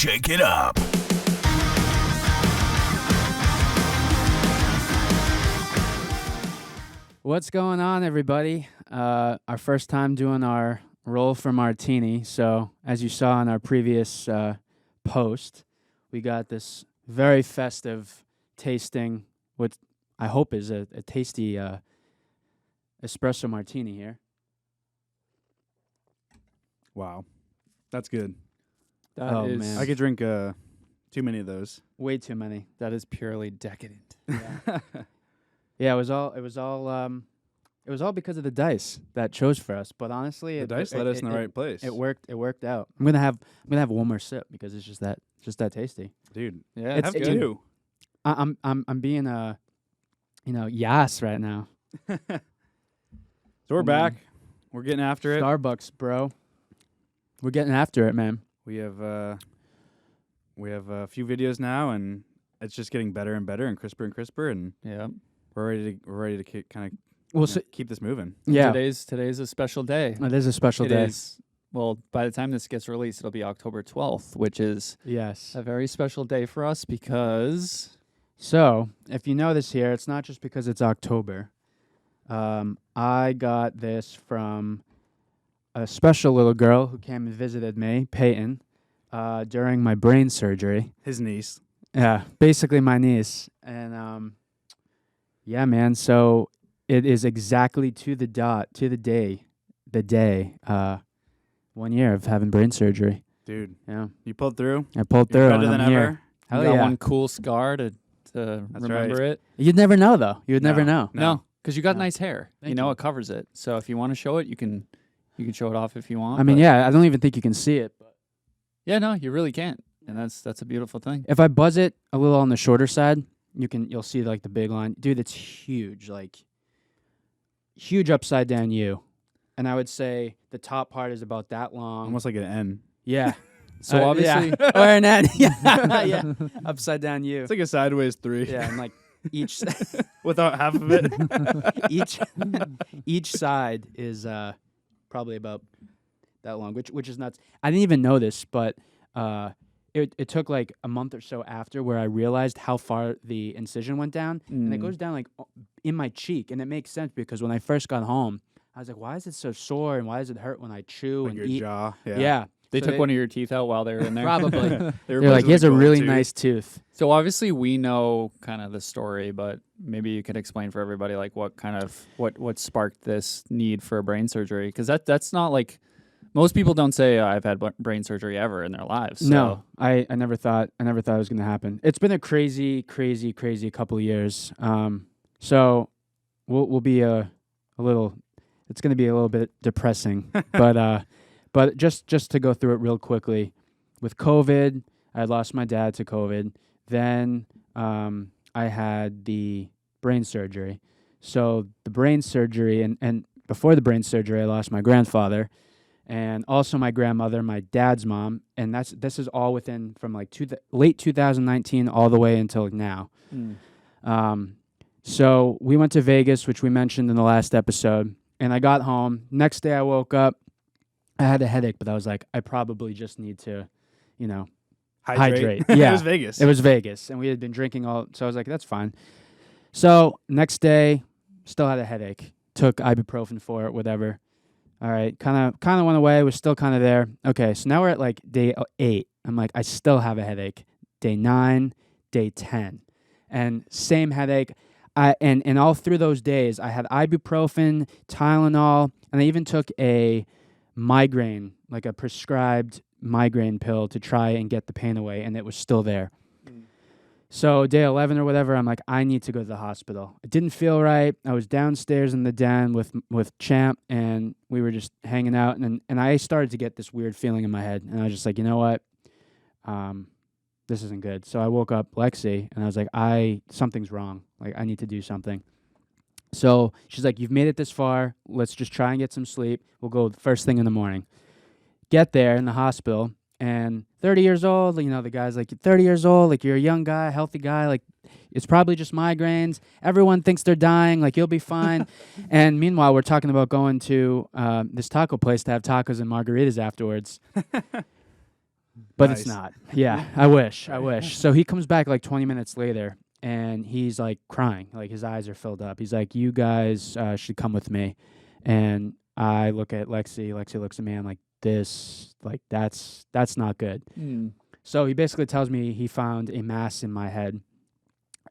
shake it up. What's going on, everybody? Our first time doing our roll for Martini. So, as you saw in our previous post, we got this very festive tasting, what I hope is a tasty espresso martini here. Wow. That's good. That is man. I could drink too many of those. Way too many. That is purely decadent. Yeah. Yeah, it was all because of the dice that chose for us. But honestly, The dice led us in the right place. It worked. It worked out. I'm gonna have one more sip because it's just that tasty. Dude. Yeah, It's- Have it's- two. I'm being yas right now. So we're Oh, back. man. We're getting after it. Starbucks, bro. We're getting after it, man. We have a few videos now, and it's just getting better and better and crisper, and yeah. we're ready to kind of Well, so, keep this moving. yeah, Today's a special day. it is a special It day. is. Well, by the time this gets released, it'll be October 12th, which is Yes. a very special day for us because So, if you notice here, it's not just because it's October. I got this from a special little girl who came and visited me, Peyton, during my brain surgery. His niece. Yeah, basically my niece. And yeah, man, so it is exactly to the day, 1 year of having brain surgery. Dude, Yeah, you pulled through. I pulled You're through better and than I'm here. ever. Hell you got yeah. one cool scar to remember it. You'd never know, though. You would never know. No. No, because you got No. nice hair. Thank you. It covers it. So if you want to show it, you can show it off if you want. I mean, but- yeah, I don't even think you can see it. But Yeah, no, you really can't. And that's a beautiful thing. if I buzz it a little on the shorter side, you'll see like the big line. Dude, it's huge, like huge upside down U. And I would say the top part is about that long. Almost like an N. Yeah. So obviously yeah. Or an N. Yeah. Yeah. Upside down U. It's like a sideways 3. Yeah, and like each Without half of it. each side is probably about that long, which is nuts. I didn't even know this, but it took like a month or so after where I realized how far the incision went down, and it goes down like in my cheek, and it makes sense because when I first got home, I was like, why is it so sore and why does it hurt when I chew Like and your eat? jaw. Yeah. they So took one of your teeth out while they were in there. Probably. They They're replaced like, it he has with a gold really tooth. nice tooth. So obviously we know kind of the story, but maybe you could explain for everybody like what sparked this need for brain surgery, because that's not like most people don't say I've had brain surgery ever in their lives. So. No, I never thought it was going to happen. It's been a crazy couple of years. So we'll be a little. It's going to be a little bit depressing, but just to go through it real quickly, with COVID, I lost my dad to COVID. Then I had the brain surgery. So the brain surgery and before the brain surgery, I lost my grandfather. And also my grandmother, my dad's mom, and this is all within from like late 2019 all the way until now. So we went to Vegas, which we mentioned in the last episode, and I got home. Next day I woke up, I had a headache, but I was like, I probably just need to, hydrate. It Yeah. was Vegas. It was Vegas, and we had been drinking so I was like, that's fine. So next day, still had a headache. Took ibuprofen for it, whatever. All right, kind of went away. Was still kind of there. Okay, so now we're at like day 8. I'm like, I still have a headache. Day 9, day 10, and same headache. And all through those days, I had ibuprofen, Tylenol, and I even took a migraine, like a prescribed migraine pill to try and get the pain away, and it was still there. So day 11 or whatever, I'm like, I need to go to the hospital. It didn't feel right. I was downstairs in the den with Champ, and we were just hanging out, and I started to get this weird feeling in my head, and I was just like, you know what? This isn't good. So I woke up Lexi, and I was like, something's wrong. Like, I need to do something. So she's like, you've made it this far. Let's just try and get some sleep. We'll go first thing in the morning. Get there in the hospital, and 30 years old, the guy's like, you're 30 years old, like, you're a young guy, healthy guy, like, it's probably just migraines. Everyone thinks they're dying, like, you'll be fine. And meanwhile, we're talking about going to this taco place to have tacos and margaritas afterwards. but it's Nice. not. Yeah, I wish. So he comes back like 20 minutes later, and he's like crying, like his eyes are filled up. He's like, "You guys should come with me." And I look at Lexi. Lexi looks at me. I'm like, "This, like, that's not good." So he basically tells me he found a mass in my head,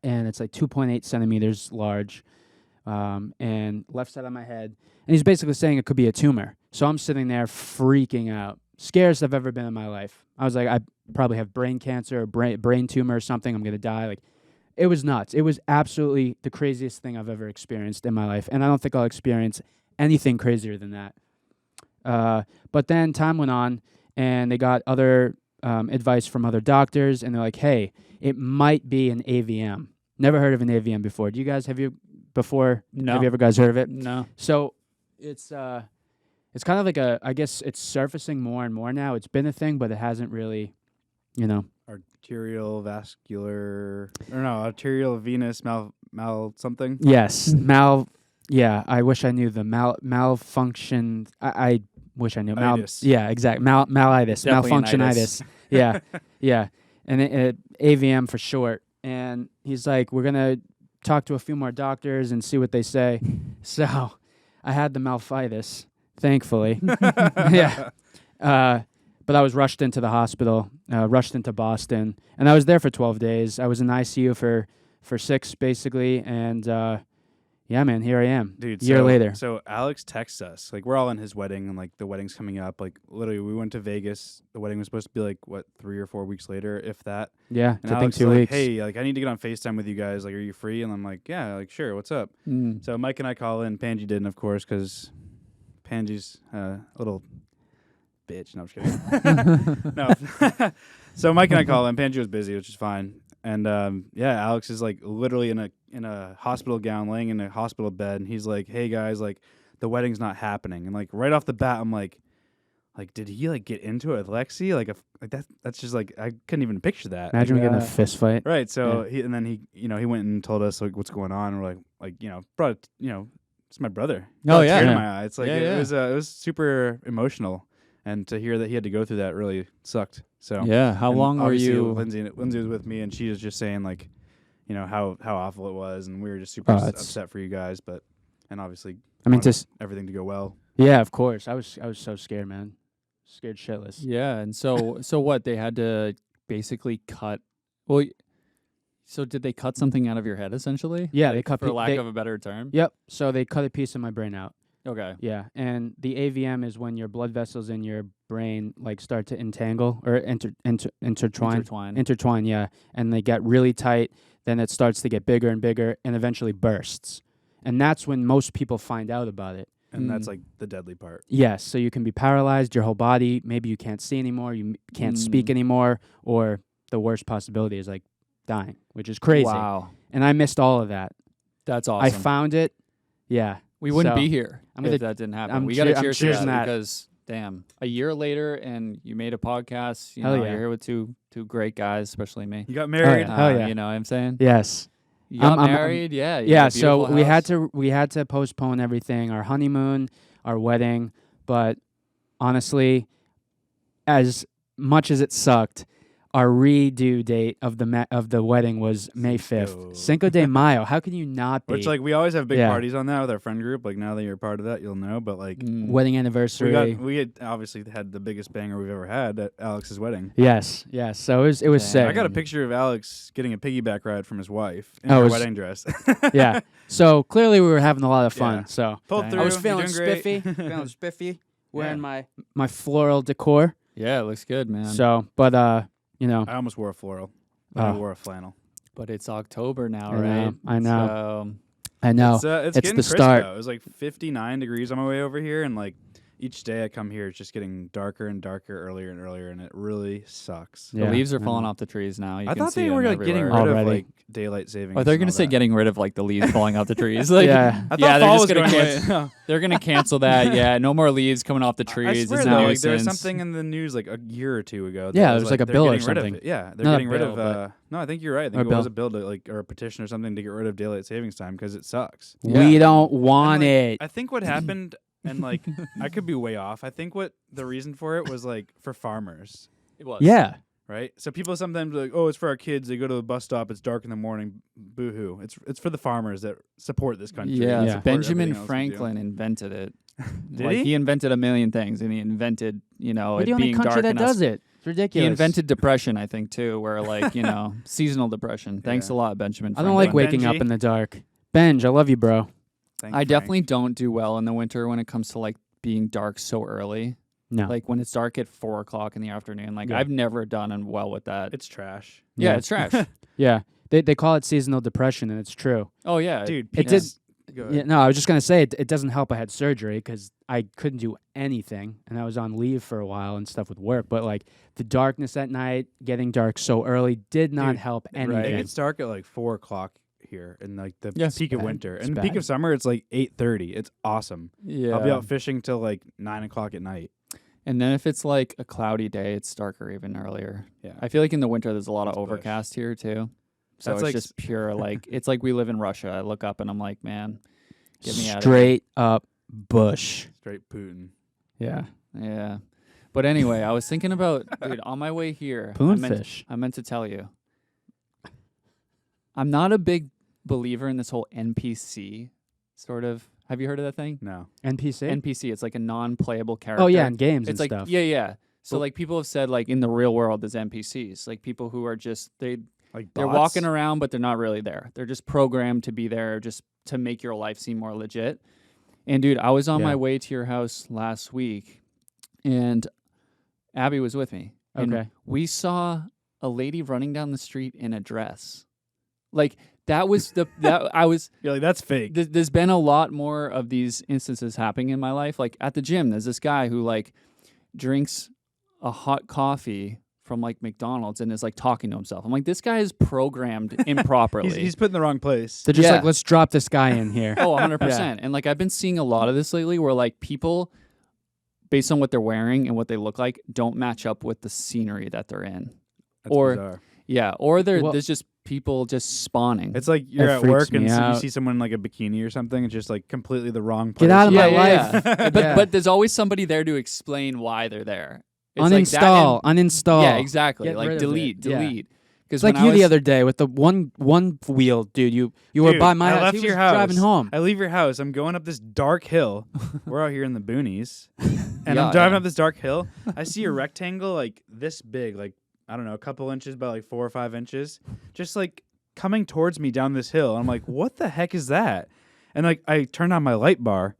and it's like 2.8 centimeters large, and left side of my head. And he's basically saying it could be a tumor. So I'm sitting there freaking out, scariest I've ever been in my life. I was like, I probably have brain cancer, or brain tumor or something. I'm gonna die. Like, it was nuts. It was absolutely the craziest thing I've ever experienced in my life, and I don't think I'll experience anything crazier than that. But then time went on, and they got other advice from other doctors, and they're like, "Hey, it might be an AVM." Never heard of an AVM before. Do you guys have you No. Have you ever guys heard of it? No. So it's kind of like I guess it's surfacing more and more now. It's been a thing, but it hasn't really, you know. Arteriovenous mal something. Yes, Yeah, I wish I knew the malfunction. I wish I knew Itis. Yeah, exactly. Malitis, Definitely an malfunctionitis. Yeah, yeah, and AVM for short. And he's like, "We're gonna talk to a few more doctors and see what they say." So I had the malfitis, thankfully. Yeah. But I was rushed into the hospital, rushed into Boston, and I was there for 12 days. I was in ICU for 6, basically, and yeah, man, here I am, Dude, year later. So Alex texts us, like, we're all in his wedding, and like the wedding's coming up. Like, literally, we went to Vegas. The wedding was supposed to be like 3 or 4 weeks later, if that. Yeah, And I think Alex 2 is like, weeks. "Hey, like, I need to get on FaceTime with you guys. Like, are you free?" And I'm like, "Yeah, like, sure. What's up?" So Mike and I call in. Panji didn't, of course, because Panji's a little bitch. No, I'm just kidding. No. So Mike and I call in. Panji was busy, which is fine. And yeah, Alex is like literally in a hospital gown, laying in a hospital bed, and he's like, "Hey guys, like, the wedding's not happening." And like right off the bat, I'm like, did he like get into it with Lexi? Like, that's just like, I couldn't even picture that. Imagine we Yeah. getting a fist fight. Right. So Yeah. he went and told us like what's going on. And we're like brought it, it's my brother. Oh, Brought a yeah. tear to Yeah. my eye. It's like Yeah, it was super emotional, and to hear that he had to go through that really sucked. So Yeah. How and long were obviously you? Lindsay was with me, and she was just saying like, how awful it was, and we were just super upset for you guys, and obviously I mean, wanted just everything to go well. yeah, of course. I was so scared, man. Scared shitless. Yeah. And so what? They had to basically cut. Well, so did they cut something out of your head essentially? Yeah, Like, they cut for pe- lack they- of a better term. Yep. So they cut a piece of my brain out. Okay. Yeah, and the AVM is when your blood vessels in your brain like start to entangle or intertwine. Yeah, and they get really tight. Then it starts to get bigger and bigger, and eventually bursts. And that's when most people find out about it. And that's like the deadly part. Yes, so you can be paralyzed, your whole body. Maybe you can't see anymore. You can't speak anymore, or the worst possibility is like dying, which is crazy. Wow. And I missed all of that. That's awesome. I found it. Yeah. We wouldn't So, be here I'm gonna- if that didn't happen. I'm We got to cheer- I'm cheers to cheersing that. because damn, a year later and you made a podcast. Hell yeah. You're here with two great guys, especially me. You got married. yeah. Hell yeah. You know what I'm saying? Yes. You got I'm- married. Yeah. you Yeah, got a so beautiful we house. had to postpone everything, our honeymoon, our wedding, but honestly, as much as it sucked, our redo date of the wedding was May 5th. Cinco de Mayo. How can you not be? Which like we always have big Yeah. parties on that with our friend group. Like now that you're a part of that, you'll know. But like Wedding anniversary. we had obviously had the biggest banger we've ever had at Alex's wedding. Yes. So it was Dang. sick. I got a picture of Alex getting a piggyback ride from his wife in Oh, her it was- wedding dress. Yeah. So clearly we were having a lot of fun. Yeah. So Pulled Dang. through. I was you're feeling doing great. spiffy. Feeling spiffy. Wearing Yeah. my floral decor. Yeah, it looks good, man. So, but I almost wore a floral, but I Oh. wore a flannel. but it's October now, I know, right? I know. So, I know. It's It's getting the crisp, start. though. It was like 59 degrees on my way over here, and like each day I come here, it's just getting darker and darker, earlier and earlier, and it really sucks. Yeah, the leaves are I falling know. off the trees now. You I can thought see they were them like getting rid everywhere. of Already. like daylight savings. Oh, they're and gonna all say that. getting rid of like the leaves falling off the trees. Like, Yeah. I thought yeah, they're fall just was gonna going cancel. away. They're gonna cancel that. Yeah, no more leaves coming off the I trees. swear It's a though, like there was nuisance. something in the news like a year or two ago. that Yeah, there was like a they're bill or getting rid of something. it. Yeah, they're Not a getting rid bill, of. but- No, I think you're right. I Or think it bill. was a bill to or a petition or something to get rid of daylight savings time because it sucks. Yeah. We don't want And, like, it. I think what happened, and like I could be way off. I think what the reason for it was like for farmers. It was. Yeah. right? So people sometimes are like, oh, it's for our kids. They go to the bus stop. It's dark in the morning. Boo-hoo. It's for the farmers that support this country. Yeah, and Yeah. support Benjamin everything else we do. Franklin invented it. Did Like, he? invented a million things, and he invented, We're it the only being country dark that enough. does it. It's ridiculous. He invented depression, I think, too, where like, seasonal depression. Thanks Yeah. a lot, Benjamin I Franklin. don't like Benji. waking up in the dark. Benj, I love you, bro. Thank I Frank. definitely don't do well in the winter when it comes to like being dark so early. No. Like when it's dark at 4 o'clock in the afternoon. Like Yeah. I've never done well with that. It's trash. Yeah, it's trash. Yeah. They call it seasonal depression, and it's true. Oh yeah, Dude, It people- did. Go ahead. Yeah, no, I was just going to say it doesn't help I had surgery because I couldn't do anything, and I was on leave for a while and stuff with work. But, like, the darkness at night, getting dark so early did not Dude, help It anything. gets dark at like 4 o'clock here in like the Yes. peak of Bad. winter. It's And the peak bad. of summer, it's like 8:30. It's awesome. Yeah. I'll be out fishing till like 9 o'clock at night. And then if it's like a cloudy day, it's darker even earlier. Yeah. I feel like in the winter there's a lot of It's bush. overcast here too. So That's it's like just pure like it's like we live in Russia. I look up and I'm like, man, get me out of Straight up bush. Straight Putin. Yeah. Yeah. But anyway, I was thinking about dude, on my way here, Poonfish. I meant to tell you. I'm not a big believer in this whole NPC sort of. Have you heard of that thing? No. NPC? NPC, it's like a non-playable character. Oh, yeah, in games It's and like stuff. yeah. So Well- like people have said like in the real world there's NPCs, like people who are just they're Like walking around but they're not really there. They're just programmed to be there just to make your life seem more legit. And dude, I was on Yeah. my way to your house last week and Abby was with me. And Okay. we saw a lady running down the street in a dress. Like that was You're like, that's fake. there's been a lot more of these instances happening in my life. Like at the gym, there's this guy who like drinks a hot coffee from like McDonald's and is like talking to himself. I'm like, this guy is programmed improperly. He's put in the wrong place. They're just Yeah. like, let's drop this guy in here. Oh, 100%. And like I've been seeing a lot of this lately where like people, based on what they're wearing and what they look like, don't match up with the scenery that they're in. That's or- bizarre. Yeah. Or Well- there's just people just spawning. It's like you're That at freaks work and me you out. see someone in like a bikini or something. It's just like completely the wrong place. Get out of my Yeah, life. yeah. But there's always somebody there to explain why they're there. It's like that Uninstall. and- Uninstall. Yeah, exactly. Get Like rid of delete. it. Yeah. Because It's like you the other day with the one wheel, dude. You were Dude, by my I house. left He your was house. driving home. I leave your house. I'm going up this dark hill. We're out here in the boonies. And Yeah, I'm driving yeah. up this dark hill. I see a rectangle like this big, like, I don't know, a couple inches by like 4 or 5 inches, just like coming towards me down this hill. I'm like, what the heck is that? And like, I turned on my light bar,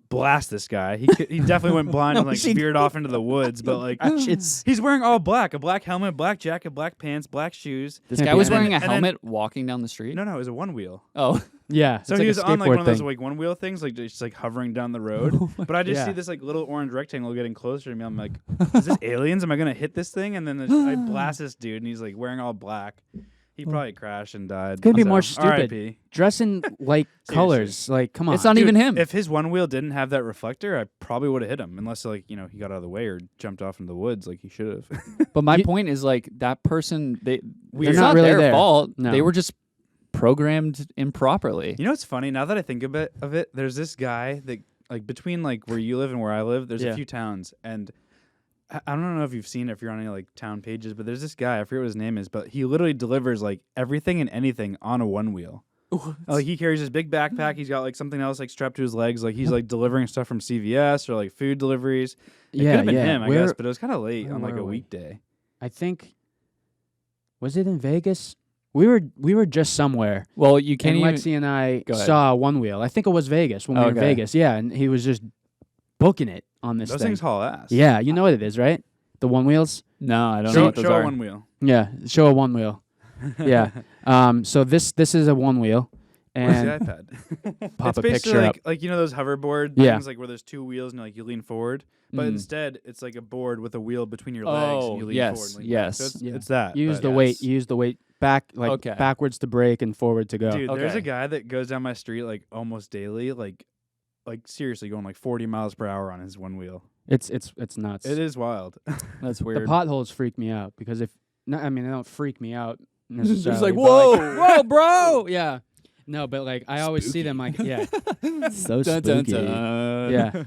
blast this guy. He definitely went blind and like she veered off into the woods. But like, he's wearing all black, a black helmet, black jacket, black pants, black shoes. This Can't guy be was anything. wearing a And then- helmet walking down the street. No, it was a one wheel. Oh, Yeah. So it's he like was a on like one of those thing. like one wheel things, like just like hovering down the road. But I just Yeah. see this like little orange rectangle getting closer to me. I'm like, is this aliens? Am I gonna hit this thing? And then I blast this dude, and he's like wearing all black. He probably crashed and died. Couldn't be So, more stupid. R.I.P. Dress in light colors. Like, come on. it's not Dude, even him. If his one wheel didn't have that reflector, I probably would have hit him. Unless like he got out of the way or jumped off into the woods like he should have. But my You- point is like that person. It's They're not not really their there. fault. No. They were just programmed improperly. You know what's funny? Now that I think of it, there's this guy that like between like where you live and where I live, there's Yeah. a few towns, and I don't know if you've seen it if you're on any like town pages, but there's this guy, I forget what his name is, but he literally delivers like everything and anything on a one wheel. Like he carries his big backpack, he's got like something else like strapped to his legs, like he's like delivering stuff from CVS or like food deliveries. It could yeah, have been yeah. him, I Where- guess, but it was kind of late where on like were a we? weekday. I think. Was it in Vegas? We were just somewhere. Well, you can't And even. Lexi and I Go ahead. saw one wheel. I think it was Vegas when we were in Okay. Vegas. Yeah, and he was just booking it on this Those thing. things haul ass. Yeah, you know what it is, right? The one wheels. No, I don't know Show, what those show are. a one wheel. Yeah, show a one wheel. Yeah. So this is a one wheel, Where's and the iPad? pop it's a basically picture up. like you know those hoverboard Yeah. things like where there's 2 wheels and like you lean forward, but Mm. instead it's like a board with a wheel between your legs and you lean yes, forward. And lean yes. back. So Yeah. it's that. Use but- the yes. weight. Use the weight back, like Okay. backwards to brake and forward to go. Dude, there's Okay. a guy that goes down my street like almost daily, like seriously going like 40 miles per hour on his one wheel. It's nuts. It is wild. That's The weird. potholes freak me out because if no, I mean they don't freak me out Just necessarily. like, but, whoa, whoa, bro. Yeah. No, but like I always see them like yeah, so Dun, dun, spooky. dun. Yeah.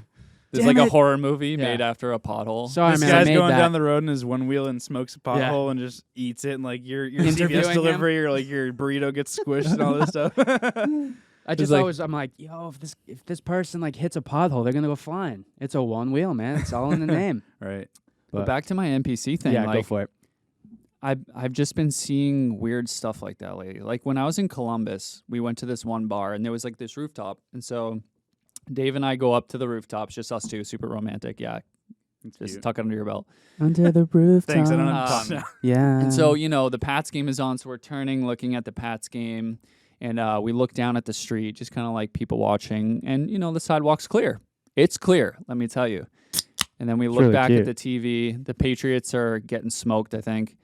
There's Damn like a it. horror movie Yeah. made after a pothole. Sorry, This man. I guy's made going that. down the road in his one wheel and smokes a Yeah. pothole and just eats it, and like your Interviewing CVS him. delivery or like your burrito gets squished and all this stuff. I just like- always, I'm like, yo, if this person like hits a pothole, they're gonna go flying. It's a one wheel, man. It's all in the name. Right. But back to my NPC thing. Yeah, like, go for it. I've just been seeing weird stuff like that lately. Like when I was in Columbus, we went to this one bar and there was like this rooftop. And so Dave and I go up to the rooftops, just us two, super romantic. Yeah. That's Just cute. tuck it under your belt. Under the rooftop. Thanks. I don't have to talk Um, now. Yeah. And so, the Pats game is on. So we're turning, looking at the Pats game. And we look down at the street, just kind of like people watching. And, the sidewalk's clear. It's clear, let me tell you. And then we look really back cute. at the TV. The Patriots are getting smoked, I think.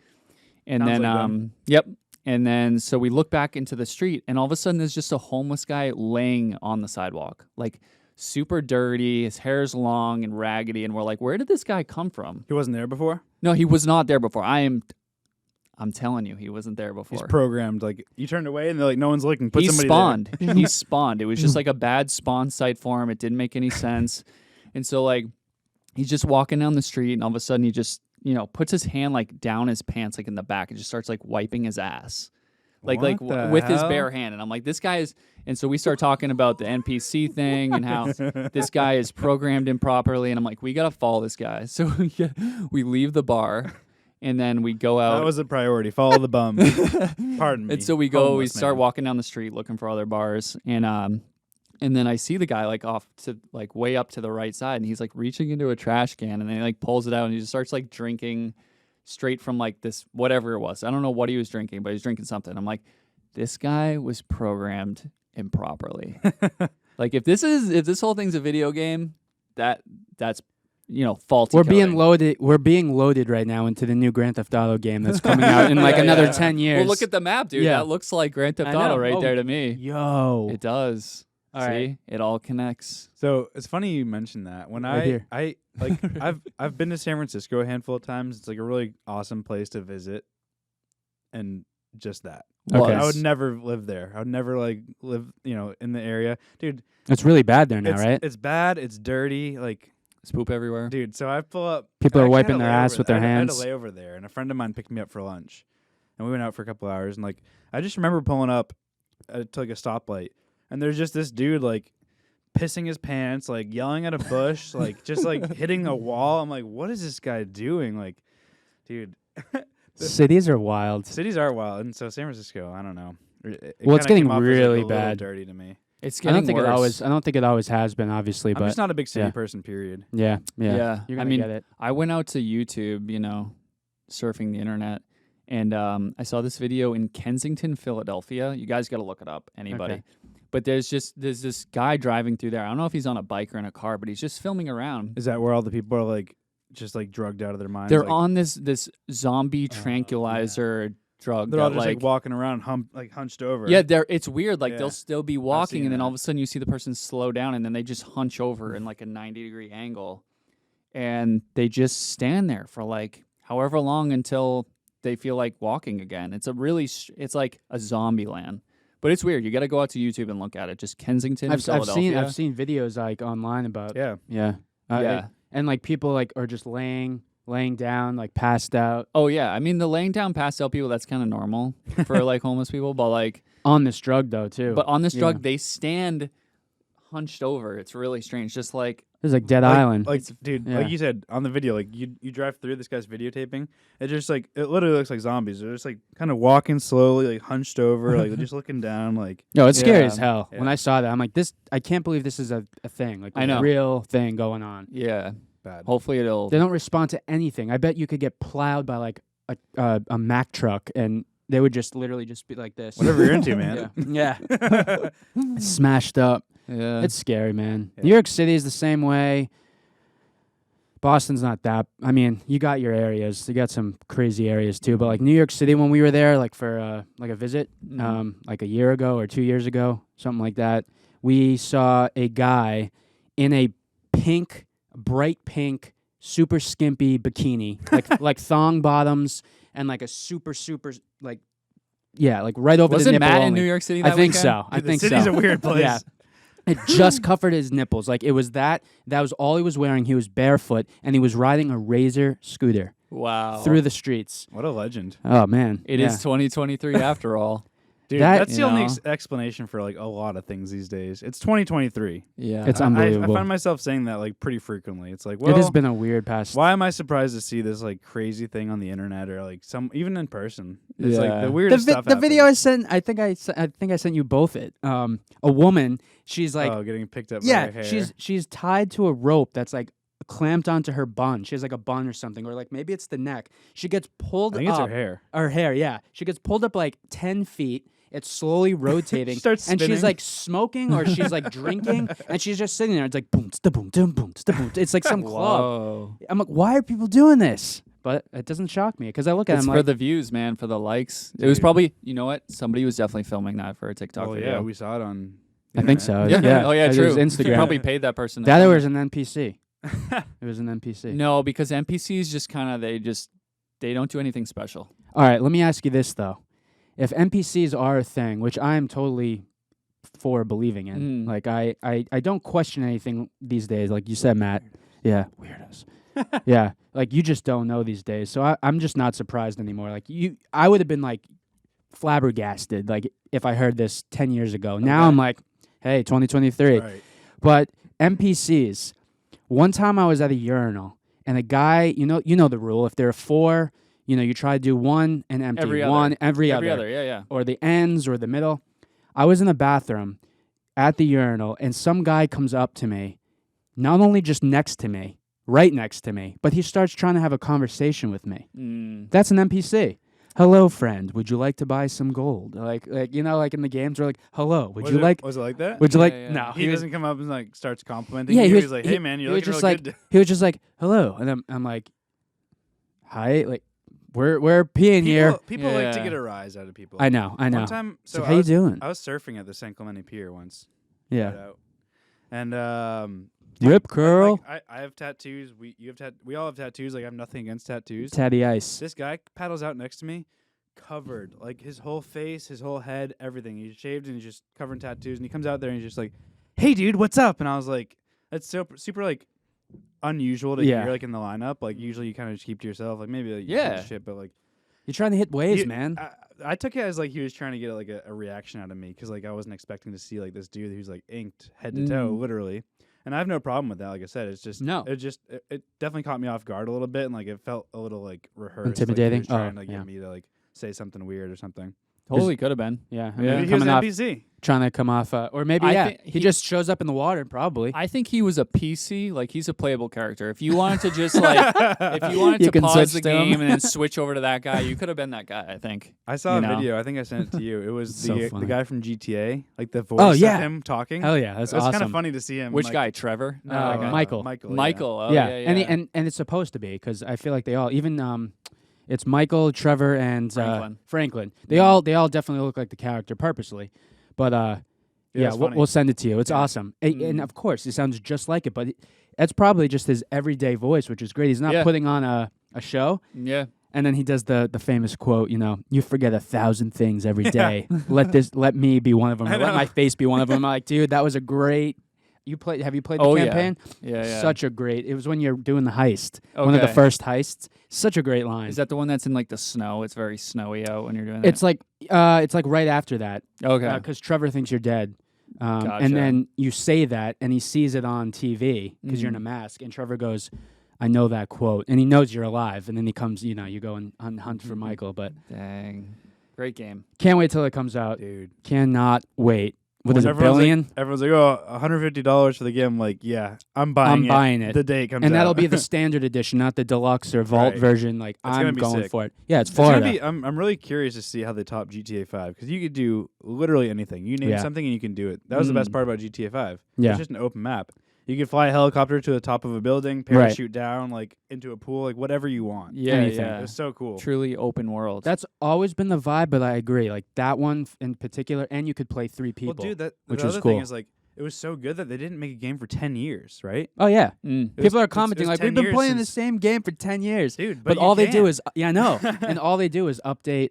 And Sounds then, like them. yep. And then, so we look back into the street, and all of a sudden, there's just a homeless guy laying on the sidewalk, like super dirty. His hair's long and raggedy, and we're like, "Where did this guy come from?" He wasn't there before. No, he was not there before. I'm telling you, he wasn't there before. He's programmed. Like you turned away, and they're like, "No one's looking." Put He somebody spawned. He spawned. It was just like a bad spawn site for him. It didn't make any sense. And so like he's just walking down the street and all of a sudden he just, puts his hand like down his pants like in the back and just starts like wiping his ass. Like What the with his hell? bare hand. And I'm like, this guy is, and so we start talking about the NPC thing and how this guy is programmed improperly. And I'm like, we got to follow this guy. So we leave the bar and then we go out. That was a priority. Follow the bum. Pardon me. And so we go, we Homeless start man. walking down the street looking for other bars. And then I see the guy like off to like way up to the right side and he's like reaching into a trash can and then he like pulls it out and he just starts like drinking straight from like this, whatever it was. I don't know what he was drinking, but he was drinking something. I'm like, this guy was programmed improperly. Like if this whole thing's a video game, that's faulty. We're coding. being loaded. We're being loaded right now into the new Grand Theft Auto game that's coming out in like Yeah, another yeah. 10 years. Well, look at the map, dude. Yeah. That looks like Grand Theft I know. Auto right Oh, there to me. Yo. It does. All See, right. it all connects. So it's funny you mentioned that. When Right here. I like I've been to San Francisco a handful of times. It's like a really awesome place to visit, and just that. Okay. I would never live there. I would never like live, in the area, dude. It's really bad there now, it's, right? It's bad. It's dirty. Like, There's poop everywhere. dude. So I pull up. People I are actually wiping had a their layover ass with there. their I had hands. a layover there, and a friend of mine picked me up for lunch, and we went out for a couple hours. And like, I just remember pulling up to like a stoplight, and there's just this dude like pissing his pants, like yelling at a bush, like just like hitting a wall. I'm like, what is this guy doing? Like, dude, Cities are wild. cities are wild, and so San Francisco, I don't know. It Well, it's kinda getting came off as, like, really a little bad. dirty to me. It's I getting don't think worse. I don't think it always has been, obviously, I'm but just not a big city yeah. person. Period. yeah. Yeah. You're I gonna mean, get it. I went out to YouTube, surfing the internet, and I saw this video in Kensington, Philadelphia. You guys got to look it up, anybody. Okay. But there's this guy driving through there. I don't know if he's on a bike or in a car, but he's just filming around. Is that where all the people are like, just like drugged out of their minds? They're like, on this zombie yeah. tranquilizer drug. They're all that, just like walking around, hunched over. yeah, it's weird. Like Yeah. they'll still be walking, seen and then all that. of a sudden you see the person slow down, and then they just hunch over in like a 90-degree angle, and they just stand there for like however long until they feel like walking again. It's it's like a zombie land, but it's weird. You got to go out to YouTube and look at it. Just Kensington, I've Philadelphia. seen videos like online about Yeah. yeah Yeah. and like people like are just laying down like passed out Oh yeah, I mean the laying down passed out people, that's kind of normal for like homeless people, but like on this drug though too. but on this Yeah. drug they stand hunched over. It's really strange. Just like There's like Dead Island. Like, dude, yeah. like you said on the video, like you drive through this guy's videotaping. It just like it literally looks like zombies. They're just like kind of walking slowly, like hunched over, like just looking down. Like, No, it's scary Yeah. as hell. Yeah. When I saw that, I'm like, I can't believe this is a thing. Like I a know. real thing going on. yeah. bad. Hopefully it'll. They don't respond to anything. I bet you could get plowed by like a Mac truck and they would just literally just be like this. Whatever you're into, man. Yeah. Smashed up. Yeah. It's scary, man. Yeah. New York City is the same way. Boston's not that. I mean, you got your areas. You got some crazy areas too. But like New York City, when we were there, like for like a visit, like a year ago or 2 years ago, something like that, we saw a guy in a bright pink, super skimpy bikini, like thong bottoms and like a super like right over Was the it nipple Matt in only. New York City? I That think weekend? so. I Dude, think the city's so. a weird place. Yeah. It just covered his nipples. Like, it was that was all he was wearing. He was barefoot, and he was riding a Razor scooter Wow. through the streets. What a legend. Oh, man. It is 2023 after all. Dude, that's the only explanation for like a lot of things these days. It's 2023. Yeah. It's unbelievable. I find myself saying that like pretty frequently. It's like, well, it has been a weird past. Why am I surprised to see this like crazy thing on the internet or like even in person? It's like the weirdest stuff. The video I sent, I think I sent you both it. A woman, she's like, getting picked up. Yeah, by her hair. she's tied to a rope that's like clamped onto her bun. She has like a bun or something, or like maybe it's the neck. She gets pulled I think up. it's her hair. Her hair, yeah. She gets pulled up like 10 feet. It's slowly rotating. Starts and spinning. she's like smoking or she's like drinking, and she's just sitting there. It's like boom, sta boom, dum boom, sta boom. It's like some club. Whoa. I'm like, why are people doing this? But it doesn't shock me because I look at It's them for like, the views, man, for the likes. Dude. It was probably, you know what? Somebody was definitely filming that for a TikTok Oh video. yeah, we saw it on. I think so. internet. Yeah. Oh yeah, It was true. Instagram. You probably paid that person. to that film was it. an NPC. It was an NPC. No, because NPCs just kind of they don't do anything special. All right, let me ask you this though: if NPCs are a thing, which I am totally for believing in, like I don't question anything these days. Like you said, Matt. Yeah, weirdos. Yeah, like you just don't know these days. So I'm just not surprised anymore. Like I would have been like flabbergasted, like if I heard this 10 years ago. Now I'm like, hey, 2023. Right. But NPCs. One time I was at a urinal, and a guy, you know the rule. If there are 4, you try to do one and empty. Every one, other. every Every other. other, yeah. Or the ends or the middle. I was in the bathroom at the urinal, and some guy comes up to me, not only just next to me, right next to me, but he starts trying to have a conversation with me. That's an NPC. Hello, friend. Would you like to buy some gold? Like like in the games, we're like, hello. Would you like? Was it like that? Would you like? Yeah. No, He doesn't come up and like starts complimenting Yeah, you. he was He's like, he- "Hey man, he you're was looking just real like good." he was just like hello, and I'm like, hi, like we're peeing here. People like to Yeah. get a rise out of people. I know. One time, So how you doing? I was surfing at the San Clemente Pier once. Yeah. right out. And Yep, girl. like, I have tattoos. We all have tattoos. Like I have nothing against tattoos. Tatty ice. This guy paddles out next to me, covered like his whole face, his whole head, everything. He's shaved and he's just covered in tattoos. And he comes out there and he's just like, "Hey, dude, what's up?" And I was like, "That's super like unusual to Yeah. hear like in the lineup. Like usually you kind of just keep to yourself. Like maybe like, you Yeah. talk shit, but like You're trying to hit waves, you- man. I took it as like he was trying to get like a reaction out of me because like I wasn't expecting to see like this dude who's like inked head to toe, literally. And I have no problem with that. Like I said, it's just No. It definitely caught me off guard a little bit, and like it felt a little like rehearsed, Intimidating? Like, he was trying Oh, to get yeah. me to like say something weird or something. Totally could have been. Yeah. I Yeah. mean, He was coming an off, NPC. trying to come off, or maybe I yeah, thi- he he- just shows up in the water, probably. I think he was a PC. Like he's a playable character. If you wanted to just like, if you wanted You to can pause switch the to him. game and then switch over to that guy, you could have been that guy. I think. I saw You a know. video. I think I sent it to you. It was So the funny. guy from GTA, like the voice yeah. of him talking. Hell yeah, that's It was awesome. kind of funny to see him. Which like, guy? Trevor? No, that guy? Michael. Michael. Michael. Oh, yeah. yeah. And it's supposed to be because I feel like they all even it's Michael, Trevor, and Franklin. They all definitely look like the character purposely, but yeah, it's we'll, funny. we'll send it to you. It's Yeah. awesome, and of course it sounds just like it, but that's probably just his everyday voice, which is great. He's not Yeah. putting on a show. Yeah. And then he does the famous quote, you forget 1,000 things every day. Let me be one of them. I Or let know. my face be one of them. I'm like, dude, that was a great. Have you played the Oh, yeah. campaign? Yeah. Such a great. It was when you're doing the heist. One of the Okay. first heists. Such a great line. Is that the one that's in like the snow? It's very snowy out when you're doing it. It's like right after that. Okay. Because Trevor thinks you're dead. Gotcha. And then you say that, and he sees it on TV because you're in a mask. And Trevor goes, I know that quote. And he knows you're alive. And then he comes, you go on hunt for Michael. But Dang. Great game. can't wait till it comes out. dude. Cannot wait. What When is it, everyone's billion? Everyone's like, "Oh, $150 for the game." I'm like, yeah, I'm buying it. The day it comes And out. that'll be the standard edition, not the deluxe or vault Right. version. Like, It's I'm gonna be going sick. for it. Yeah, it's It's gonna Florida. be, I'm really curious to see how they top GTA 5 because you could do literally anything. You name Yeah. something and you can do it. That was the best part about GTA 5. Yeah. It's just an open map. You could fly a helicopter to the top of a building, parachute down like into a pool, like whatever you want. Yeah. Anything. Yeah. It was so cool. Truly open world. That's always been the vibe, but I agree. Like, that one in particular, and you could play 3 people. Well, dude, which the was other thing cool. is like it was so good that they didn't make a game for 10 years, right? Oh, yeah. Mm. It was- People are it commenting, was like, 10 we've been years playing the since- same game for 10 years. Dude, But you all they do can't. is, yeah, I know. And all they do is update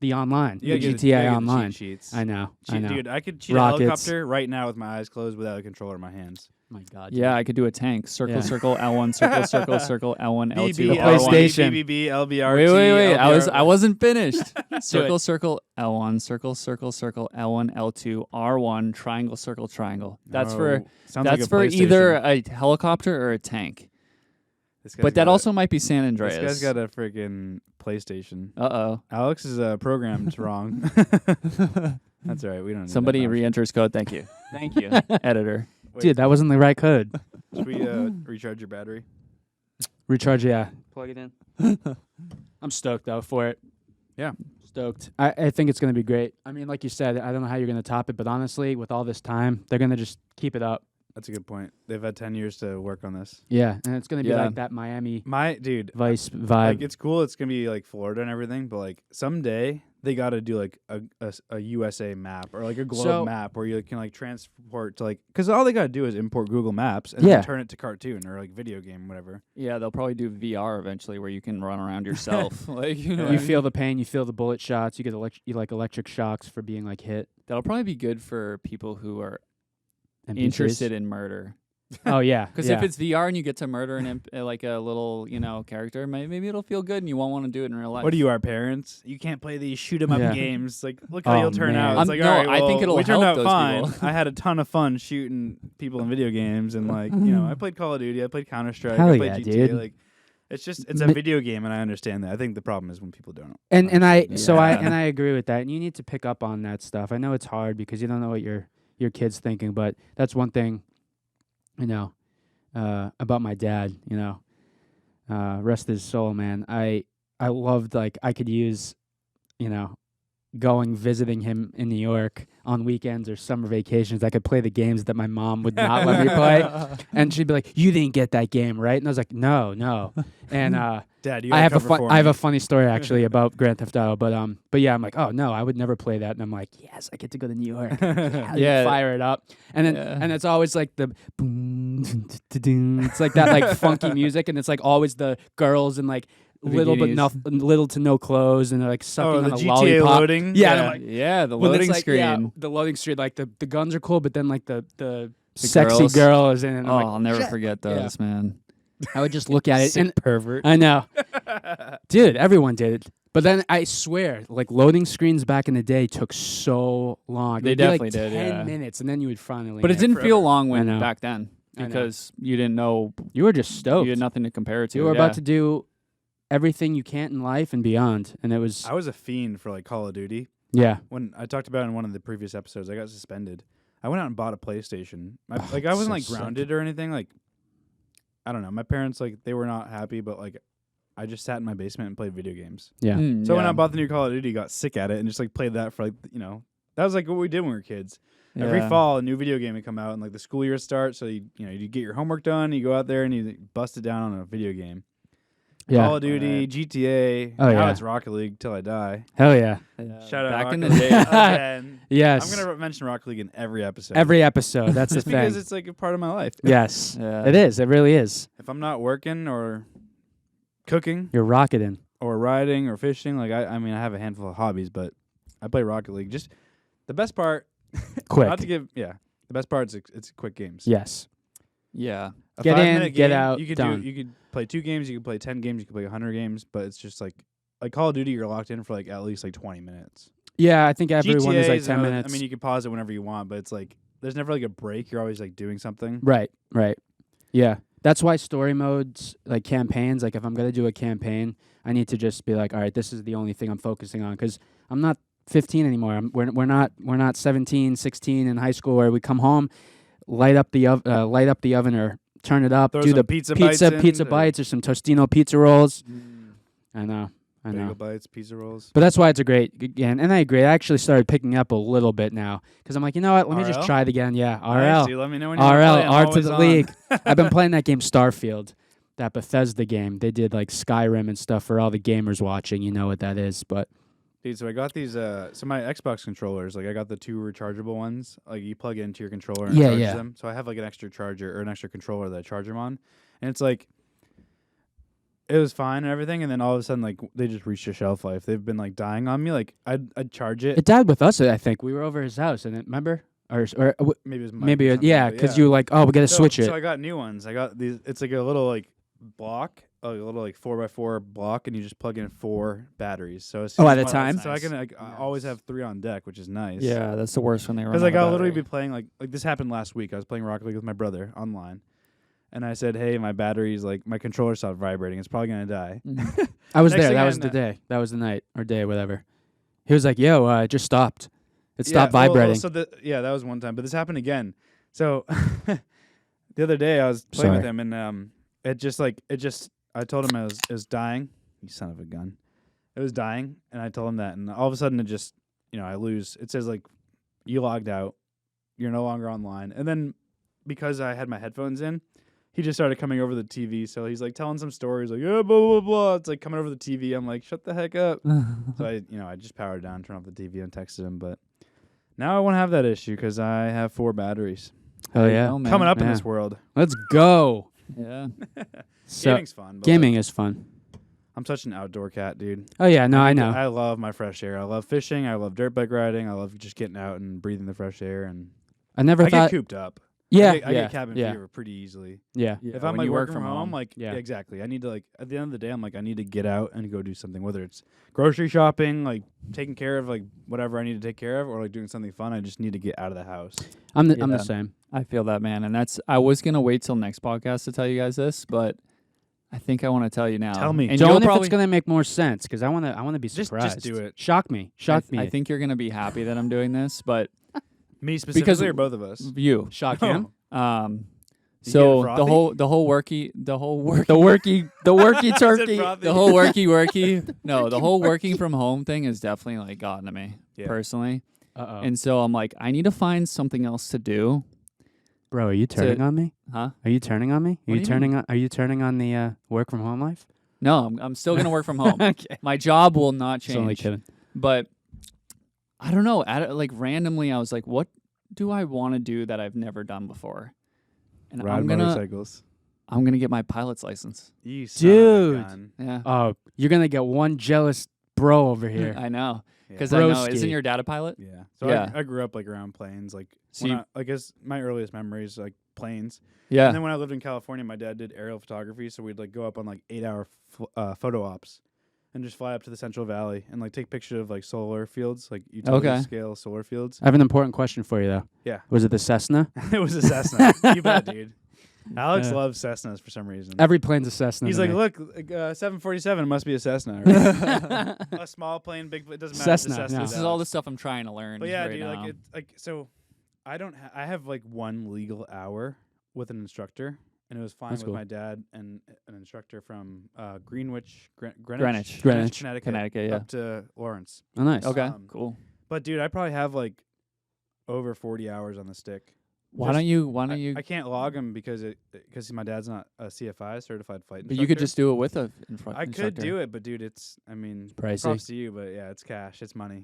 the online, You the gotta GTA get the Online. cheat sheets. I know. I know. Dude, I could cheat Rockets. a helicopter right now with my eyes closed without a controller in my hands. My God. Yeah, dude. I could do a tank. Circle, Yeah. circle, L1, circle, circle, circle, L1, L2, BB, The R1. PlayStation. BBB, LBRT. Wait. LBR. I wasn't finished. Do Circle, it. circle, L1, circle, circle, circle, L1, L2, R1, triangle, circle, triangle. That's for Oh, sounds like a for either PlayStation. a helicopter or a tank. This guy's But that got also might be San Andreas. This guy's got a freaking PlayStation. Uh-oh. Alex is programmed wrong. That's all right. We don't. Need Somebody that much. re-enters code. Thank you. Thank you, editor. Wait, Dude, that wasn't the right code. should we recharge your battery? Recharge, yeah. Plug it in. I'm stoked though for it. Yeah. Stoked. I think it's gonna be great. I mean, like you said, I don't know how you're gonna top it, but honestly, with all this time, they're gonna just keep it up. That's a good point. They've had 10 years to work on this. Yeah, and it's gonna be Yeah. like that Miami My dude, Vice vibe. like it's cool. It's gonna be like Florida and everything, but like someday they got to do like a USA map or like a globe So- map where you can like transport to like because all they got to do is import Google Maps and Yeah. then turn it to cartoon or like video game, whatever. Yeah, they'll probably do VR eventually where you can run around yourself. Like, you know, You feel the pain, you feel the bullet shots, you get electric shocks for being like hit. that'll probably be good for people who are NPCs. interested in murder. Oh yeah, Because if it's VR and you get to murder like a little, character, maybe it'll feel good and you won't want to do it in real life. What are you, our parents? You can't play these shoot 'em up Yeah. games. Like, look how Oh, you'll turn man. out. It's like, No, all right, I think well, it'll we turned help out those fine. people. I had a ton of fun shooting people in video games, and like, I played Call of Duty, I played Counter Strike, Hell I played yeah, GTA. dude. Like, it's a Mi- video game, and I understand that. I think the problem is when people don't. and I understand that. I agree with that. And you need to pick up on that stuff. I know it's hard because you don't know what your kid's thinking, but that's one thing, about my dad. Rest his soul, man. I loved like I could use, visiting him in New York on weekends or summer vacations. I could play the games that my mom would not let me play, and she'd be like, "You didn't get that game, right?" And I was like, "No." And Dad, you I gotta have cover for I have me. a funny story actually about Grand Theft Auto, but yeah, I'm like, "Oh no, I would never play that." And I'm like, "Yes, I get to go to New York." Yeah. Fire it up, and then Yeah. and it's always like the boom, it's like that like funky music, and it's like always the girls in like little to no clothes, and they're like sucking Oh, on the a GTA lollipop. loading. Yeah, and I'm like, Yeah, the when it's loading like, yeah, screen. the loading screen, like the guns are cool, but then like the sexy girls. girl is in it. And Oh, I'm I'll never shit. forget Yeah. those, man. I would just look at it, and pervert. I know, dude, everyone did it. But then I swear, like loading screens back in the day took so long. They It'd be, like, definitely did, 10 yeah. minutes, and then you would finally. But it didn't forever. feel long I know. back then I know. because you didn't know, You were just stoked. you had nothing to compare it to. You were yeah. about to do everything you can't in life and beyond, and it was I was a fiend for like Call of Duty. yeah. When I talked about it in one of the previous episodes, I got suspended. I went out and bought a PlayStation. I Oh, wasn't so like sick. grounded or anything. Like, I don't know. My parents like they were not happy, but like I just sat in my basement and played video games. Yeah. So when yeah. I bought the new Call of Duty, got sick at it and just like played that for like that was like what we did when we were kids. Every Yeah. fall, a new video game would come out and like the school year starts. So you get your homework done, you go out there and you bust it down on a video game. Yeah. Call of Duty, GTA. Oh, now yeah. it's Rocket League till I die. Hell yeah. Yeah. Shout out back Rocket in the League day. again. Yes. I'm gonna mention Rocket League in every episode. Every episode. That's the just because thing. it's like a part of my life. Yes. Yeah. It is. It really is. If I'm not working or cooking You're rocketing. or riding or fishing, like I mean I have a handful of hobbies, but I play Rocket League. Just the best part, Quick. not to give, the best part is it's quick games. Yes. Yeah. A Get in, 5-minute get game, out, You could done. you could play 2 games, you could play 10 games, you could play 100 games, but it's just like Call of Duty, you're locked in for like at least like 20 minutes. Yeah, I think everyone GTA is like 10 another- minutes. I mean, you can pause it whenever you want, but it's like there's never like a break. You're always like doing something. Right. Yeah. That's why story modes, like campaigns, like if I'm going to do a campaign, I need to just be like, all right, this is the only thing I'm focusing on, because I'm not 15 anymore. We're not 17, 16 in high school where we come home, light up the oven or turn it up, Throw do some the pizza bites in, or bites or some Tostino pizza rolls. I know. Bagel bites, pizza rolls. But that's why it's a great again, and I agree. I actually started picking up a little bit now because I'm like, you know what? Let me just RL? try it again. Yeah, Nice, RL, dude. Let me know when you wanna RL, play. I'm R to always the on. league. I've been playing that game Starfield, that Bethesda game. They did like Skyrim and stuff for all the gamers watching. You know what that is, but Dude, so I got these. So my Xbox controllers, like I got the 2 rechargeable ones. Like you plug it into your controller and it charges them. So I have like an extra charger or an extra controller that I charge them on, and it's like it was fine and everything, and then all of a sudden, like, they just reached a shelf life. They've been like dying on me. Like, I'd charge it. It died with us. I think we were over his house, and remember, Maybe it was Mike maybe or something, yeah, but because you were like, oh, we gotta switch it. So I got new ones. I got these. It's like a little like block, a little like 4x4 block, and you just plug in 4 batteries. So as soon at as a time? So I can I always have 3 on deck, which is nice. Yeah, that's the worst when they run. Because out like of I'll literally battery. be playing like this happened last week. I was playing Rocket League with my brother online, and I said, "Hey, my battery's like my controller stopped vibrating. It's probably gonna die." I was Next there. thing That I was the kn- day. That was the night or day, whatever. He was like, "Yo, it just stopped. It stopped vibrating." So that was one time, but this happened again. So the other day I was playing with him, and I told him it was dying. You son of a gun! It was dying, and I told him that, and all of a sudden it just I lose. It says like you logged out, you're no longer online, and then because I had my headphones in, he just started coming over the TV. So he's like telling some stories, like blah blah blah. It's like coming over the TV. I'm like, shut the heck up. So I just powered down, turned off the TV, and texted him. But now I won't have that issue because I have 4 batteries. Oh yeah, Oh, man. Coming up in Yeah. this world. Let's go. Yeah. So Gaming's fun. But gaming is fun. I'm such an outdoor cat, dude. Oh yeah, no, I know. I love my fresh air. I love fishing. I love dirt bike riding. I love just getting out and breathing the fresh air. And I never I thought. get cooped up. Yeah, I get cabin yeah, fever pretty easily. yeah. If I'm when like you working from home, like Yeah. exactly. I need to like at the end of the day, I'm like I need to get out and go do something. Whether it's grocery shopping, like taking care of like whatever I need to take care of, or like doing something fun. I just need to get out of the house. I'm the Yeah. same. I feel that, man, and I was gonna wait till next podcast to tell you guys this, but I think I want to tell you now. Tell me. and Don't you'll if probably. it's gonna make more sense because I wanna be Just surprised. do it. Shock me. I think you're gonna be happy that I'm doing this, but Me specifically, or both of us? you. Shock Oh. him. You So getting the frothy? whole worky The worky turkey. frothy? the whole worky no the whole working from home thing has definitely like gotten to me Yeah. personally, Uh-oh. and so I'm like I need to find something else to do. Bro, are you turning on me? Huh? Are you turning on me? What do you mean? Are you turning on the work from home life? No, I'm still gonna work from home. Okay. My job will not Just only change. kidding. But I don't know. Like randomly, I was like, "What do I want to do that I've never done before?" And Ride motorcycles. I'm gonna get my pilot's license. You son of a Dude. gun. Yeah, Oh, you're gonna get one jealous bro over here. I know. Yeah. Because I know, Broski. isn't your dad a pilot? Yeah. So Yeah. I grew up like around planes. Like So when you- I guess my earliest memories like planes. Yeah. And then when I lived in California, my dad did aerial photography, so we'd like go up on like 8-hour photo ops and just fly up to the Central Valley and like take pictures of like solar fields, like utility Okay. scale solar fields. I have an important question for you though. Yeah. Was it the Cessna? It was a Cessna. You bet, dude. Alex Yeah. loves Cessnas for some reason. Every plane's a Cessna. He's to like, me. look, 747 must be a Cessna. Right? A small plane, big. It doesn't matter. It's a Cessna, Cessna. no. This is all the stuff I'm trying to learn. But yeah, right dude, now. like so, I don't. I have like one legal hour with an instructor, and it was fine That's with cool. my dad and an instructor from Greenwich, Greenwich. Connecticut, Connecticut, yeah. up to Lawrence. Oh, nice. Okay, Um, cool. But dude, I probably have like over 40 hours on the stick. Why just- don't you? I can't log them because my dad's not a CFI, certified flight instructor. But you could just do it with a I could do it, but dude, it's pricey. props to you, but yeah, it's cash, it's money.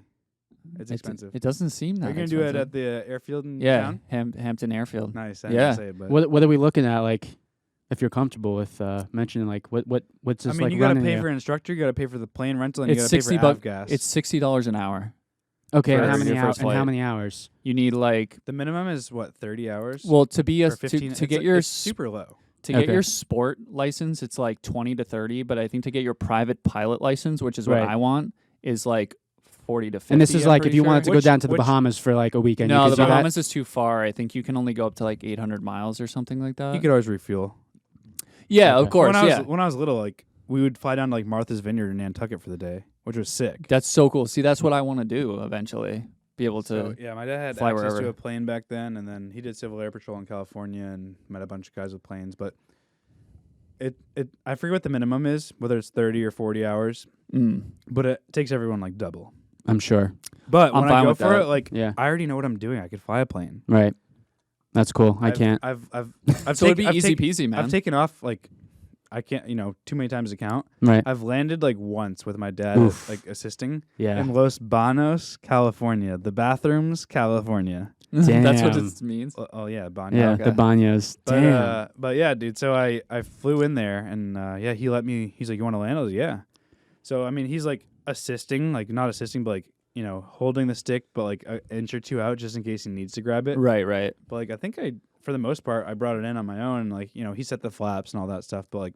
It's expensive. It doesn't seem that. Are you gonna do it expensive. at the airfield in Yeah, town? Hampton Airfield. Nice. I Yeah. didn't say it, but What are we looking at? Like, if you're comfortable with mentioning like what's I this mean, like you gotta running pay you? for an instructor, you gotta pay for the plane rental, and It's you gotta pay 60 for bucks. gas. It's $60 an hour. Okay, and for how many your hours? first And how flight. many hours? You need like the minimum is what 30 hours. well to be a or 15. to It's get like- your it's super low. to get Okay. your sport license, it's like 20 to 30. But I think to get your private pilot license, which is what Right. I want, is like 40 to 50. And this is I'm like if pretty you sure. wanted to go Which- down to the which- Bahamas for like a weekend. No, you the could do that? Bahamas is too far. I think you can only go up to like 800 miles or something like that. You could always refuel. Yeah, Okay. of course. When I was little, like we would fly down to like Martha's Vineyard in Nantucket for the day, which was sick. That's so cool. See, that's what I want to do eventually. Be able to. So yeah, my dad had fly access wherever. to a plane back then, and then he did Civil Air Patrol in California and met a bunch of guys with planes. But I forget what the minimum is, whether it's 30 or 40 hours, but it takes everyone like double. I'm sure. But I'm when fine I go with for that. it, like Yeah. I already know what I'm doing. I could fly a plane. Right. That's cool. I I've- can't. I've So it'd be I've easy take- peasy, man. I've taken off like I can't, too many times to count. Right. I've landed like once with my dad, Oof. like assisting Yeah. in Los Banos, California. The bathrooms, California. That's what Damn. it means. Oh yeah, Banya. Yeah, Okay. the Banyos. Damn. But yeah, dude. So I flew in there, and yeah, he let me. He's like, "You want to land?" I was like, "Yeah." So I mean, he's like assisting, like not assisting, but like holding the stick, but like an inch or two out just in case he needs to grab it. Right. But like I think for the most part, I brought it in on my own, and like he set the flaps and all that stuff. But like,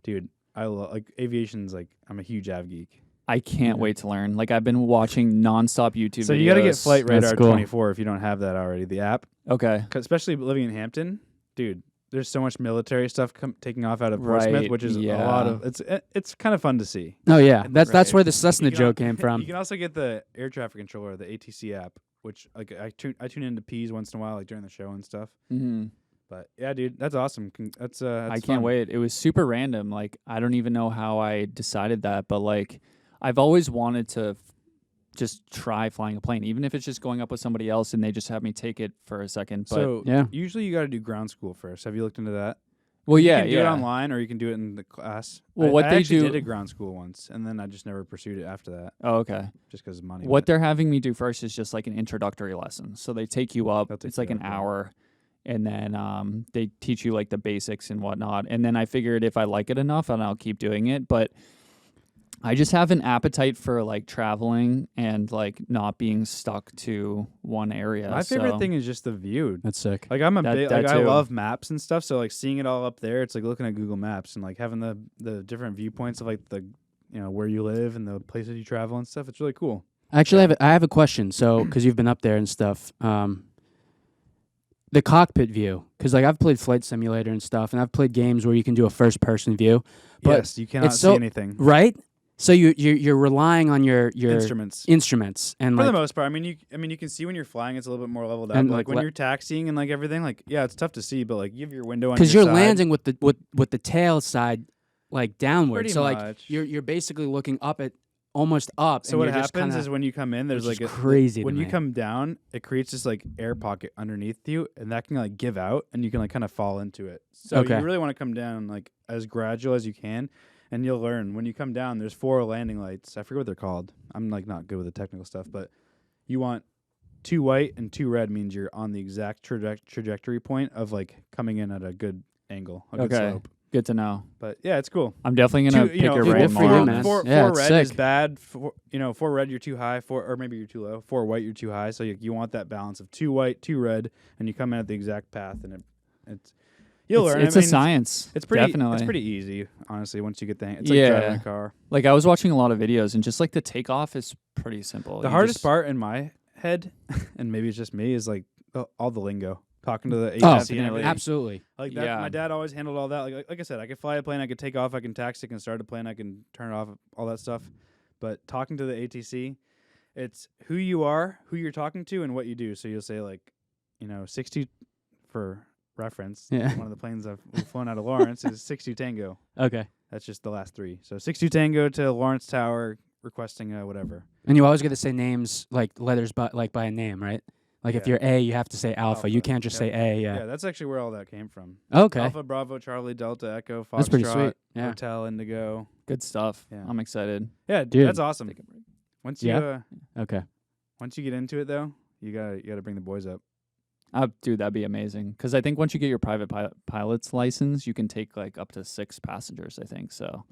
dude, I love like aviation's like I'm a huge av geek. I can't wait to learn. Like I've been watching nonstop YouTube So videos. you got to get Flight That's Radar cool. 24 if you don't have that already, the app. Okay. 'Cause especially living in Hampton, dude. There's so much military stuff taking off out of Portsmouth, Right, which is a yeah. lot of it's kind of fun to see. Oh yeah, And that's right. where the Cessna You can joke came from. You can also get the air traffic controller, the ATC app, which like I tune into P's once in a while, like during the show and stuff. Mm-hmm. But yeah, dude, that's awesome. That's I can't fun. wait. It was super random. Like I don't even know how I decided that, but like I've always wanted to just try flying a plane, even if it's just going up with somebody else and they just have me take it for a second. But So Yeah. usually you got to do ground school first. Have you looked into that? well, You yeah, can do yeah. it online or you can do it in the class. Well, I what they actually do- did a ground school once, and then I just never pursued it after that, Oh, okay. just because of money. What but- they're having me do first is just like an introductory lesson. So they take you up. They'll take It's like you an up, yeah. hour, and then they teach you like the basics and whatnot. And then I figured if I like it enough, and I'll keep doing it. But I just have an appetite for like traveling and like not being stuck to one area. My favorite So thing is just the view. That's sick. Like I'm a That- big, that like I too. love maps and stuff. So like seeing it all up there, it's like looking at Google Maps and like having the different viewpoints of like the where you live and the places you travel and stuff. It's really cool. Actually, I have a question. So, because you've been up there and stuff, the cockpit view. Because like I've played Flight Simulator and stuff, and I've played games where you can do a first-person view. But yes, you cannot it's see so- anything. Right. So you're relying on your Instruments. and For like the most part, I mean, you can see when you're flying, it's a little bit more leveled out. And, But, like, like when le- you're taxiing and like everything, like yeah, it's tough to see. But like you have your window on because your you're side. landing with the tail side like downward. Pretty So like much. you're basically looking up at almost up. So and what you're just happens kinda, is when you come in, there's which like is crazy to when you me. come down, it creates this like air pocket underneath you, and that can like give out, and you can like kind of fall into it. So Okay. you really want to come down like as gradual as you can, and you'll learn when you come down. There's 4 landing lights. I forget what they're called. I'm like not good with the technical stuff, but you want 2 white and 2 red means you're on the exact trajectory point of like coming in at a good angle, a good Okay. slope. Good to know. But yeah, it's cool. I'm definitely gonna Two- pick your dude, brain good for more you, on man. this. Four, Yeah, four it's red is sick. bad. 4 red you're too high. Or maybe you're too low. 4 white you're too high. So you want that balance of 2 white, 2 red, and you come in at the exact path, and it's you'll learn. It's I a mean, science. It's pretty. Definitely. It's pretty easy, honestly. Once you get the hang. It's like Yeah. driving a car. Like I was watching a lot of videos, and just like the takeoff is pretty simple. The You hardest just- part in my head, and maybe it's just me, is like all the lingo. Talking to the Oh, agency and definitely. everything. absolutely. Like that, Yeah. my dad always handled all that. Like I said, I could fly a plane, I could take off, I can taxi, I can start a plane, I can turn it off, all that stuff. But talking to the ATC, it's who you are, who you're talking to, and what you do. So you'll say like, 60 for reference. Yeah. One of the planes we've flown out of Lawrence is 62 Tango. Okay. That's just the last 3. So 62 Tango to Lawrence Tower, requesting whatever. And you always got to say names like letters by a name, right? Like if Yeah. you're A, you have to say alpha. You Alpha. can't just Yep. say A. Yeah, Yeah. that's actually where all that came from. Okay. Alpha, Bravo, Charlie, Delta, Echo, Foxtrot, That's pretty sweet. Yeah. Hotel, Indigo. good stuff. Yeah. I'm excited. Yeah, Dude. that's awesome. Take a break. Once you Yeah. Okay. once you get into it though, you gotta bring the boys up. Dude, that'd be amazing. Because I think once you get your private pilot's license, you can take like up to 6 passengers. I think so.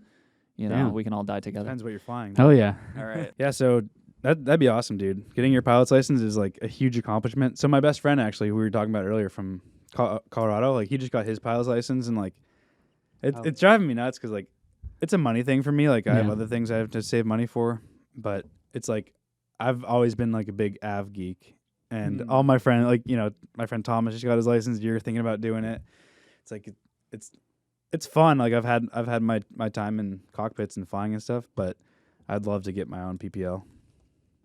Damn. We can all die together. Depends what you're flying. Hell yeah. All right. Yeah, so that'd be awesome, dude. Getting your pilot's license is like a huge accomplishment. So my best friend actually, who we were talking about earlier from Colorado, like he just got his pilot's license, and like it's driving me nuts because like it's a money thing for me. Like I have Yeah. other things I have to save money for, but it's like I've always been like a big av geek, and all my friend, like my friend Thomas just got his license. You're thinking about doing it. It's like it's fun. Like I've had my time in cockpits and flying and stuff, but I'd love to get my own PPL.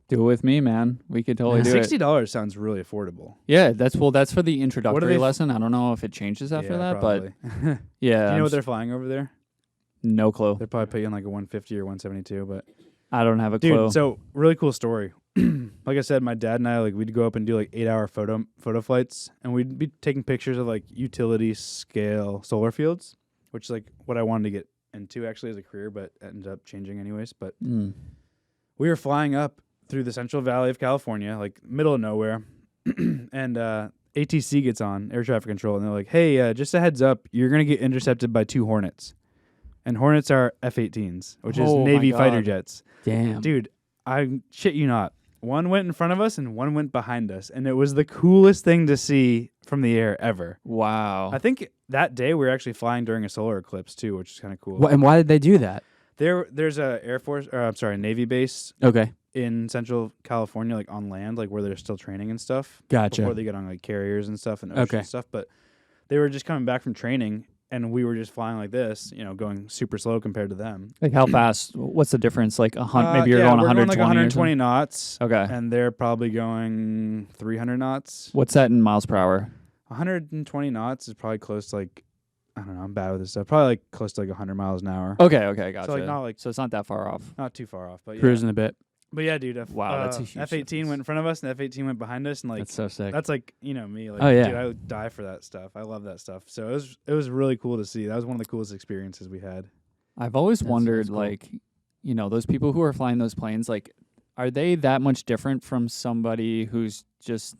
Do it with me, man. We could totally do it. $60 sounds really affordable. Yeah, that's for the introductory they f- lesson. I don't know if it changes after Yeah, that, probably. but yeah. Do you know what they're flying over there? No clue. They're probably paying like a 150 or 172, but I don't have a dude, clue. so really cool story. Like I said, my dad and I we'd go up and do like 8-hour photo flights, and we'd be taking pictures of like utility scale solar fields, which is like what I wanted to get into actually as a career, but ended up changing anyways. But we were flying up through the Central Valley of California, like middle of nowhere, and ATC gets on, air traffic control, and they're like, hey, just a heads up, you're going to get intercepted by 2 Hornets. And Hornets are F-18s, which is Navy fighter jets. Damn. Dude, I shit you not. One went in front of us and one went behind us. And it was the coolest thing to see from the air ever. Wow. I think that day we were actually flying during a solar eclipse too, which is kind of cool. And why did they do that? There's a Navy base Okay. in Central California, like on land, like where they're still training and stuff. Gotcha. Before they get on like carriers and stuff and ocean stuff. But they were just coming back from training. And we were just flying like this, going super slow compared to them. Like how fast? What's the difference? Like maybe you're going 120 going like 120 knots. Okay. And they're probably going 300 knots. What's that in miles per hour? 120 knots is probably close to like, I don't know, I'm bad with this stuff. Probably like close to like 100 miles an hour. Okay, gotcha. So it's not that far off. Not too far off, but Cruising a bit. But yeah, dude. Wow, that's a huge F-18 difference. went in front of us, and F-18 went behind us, and like That's so sick. that's like me. Like, Oh, yeah. dude, I would die for that stuff. I love that stuff. So it was really cool to see. That was one of the coolest experiences we had. I've always wondered, cool. like, those people who are flying those planes, like, are they that much different from somebody who's just,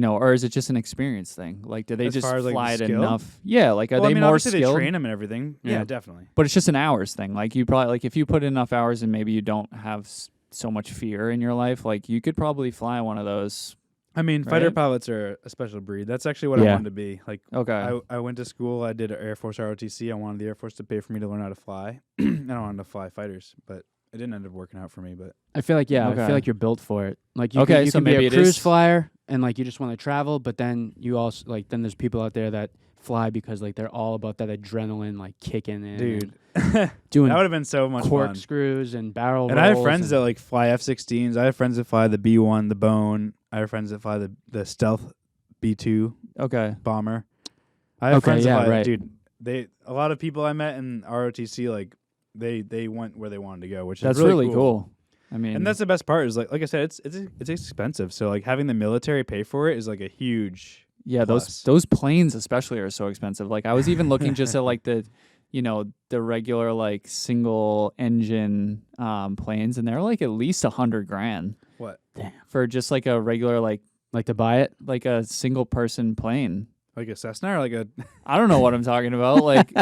or is it just an experience thing? Like, do they As just far as, like, fly the it skill? enough? Yeah, like, are they more obviously skilled? They train them and everything. Yeah, Yeah. definitely. But it's just an hours thing. Like, you probably, like, if you put in enough hours and maybe you don't have so much fear in your life, like, you could probably fly one of those. I mean, fighter Right? pilots are a special breed. That's actually what I Yeah. wanted to be. Like, Okay. I went to school. I did Air Force ROTC. I wanted the Air Force to pay for me to learn how to fly. And I wanted to fly fighters, but it didn't end up working out for me. But I feel like, I Okay. feel like you're built for it. Like, you Okay, can, you so can be maybe a it cruise is- flyer, and like you just want to travel, but then you also then there's people out there that fly because like they're all about that adrenaline, like kicking in, dude, and that doing would have been so much fun. corkscrews and barrel And I have rolls friends and- that like fly F-16s. I have friends that fly the B-1, the Bone. I have friends that fly the Stealth B-2 Okay. bomber. I have Okay, friends that yeah, fly, right. dude. A lot of people I met in ROTC, like they went where they wanted to go, which That's is really cool. I mean, And that's the best part is like I said, it's expensive. So like having the military pay for it is like a huge yeah, plus. those planes especially are so expensive. Like I was even looking just at like the regular like single engine planes, and they're like at least $100,000 What? for just like a regular like to buy it. like a single person plane. Like a Cessna or like a I don't know what I'm talking about. Like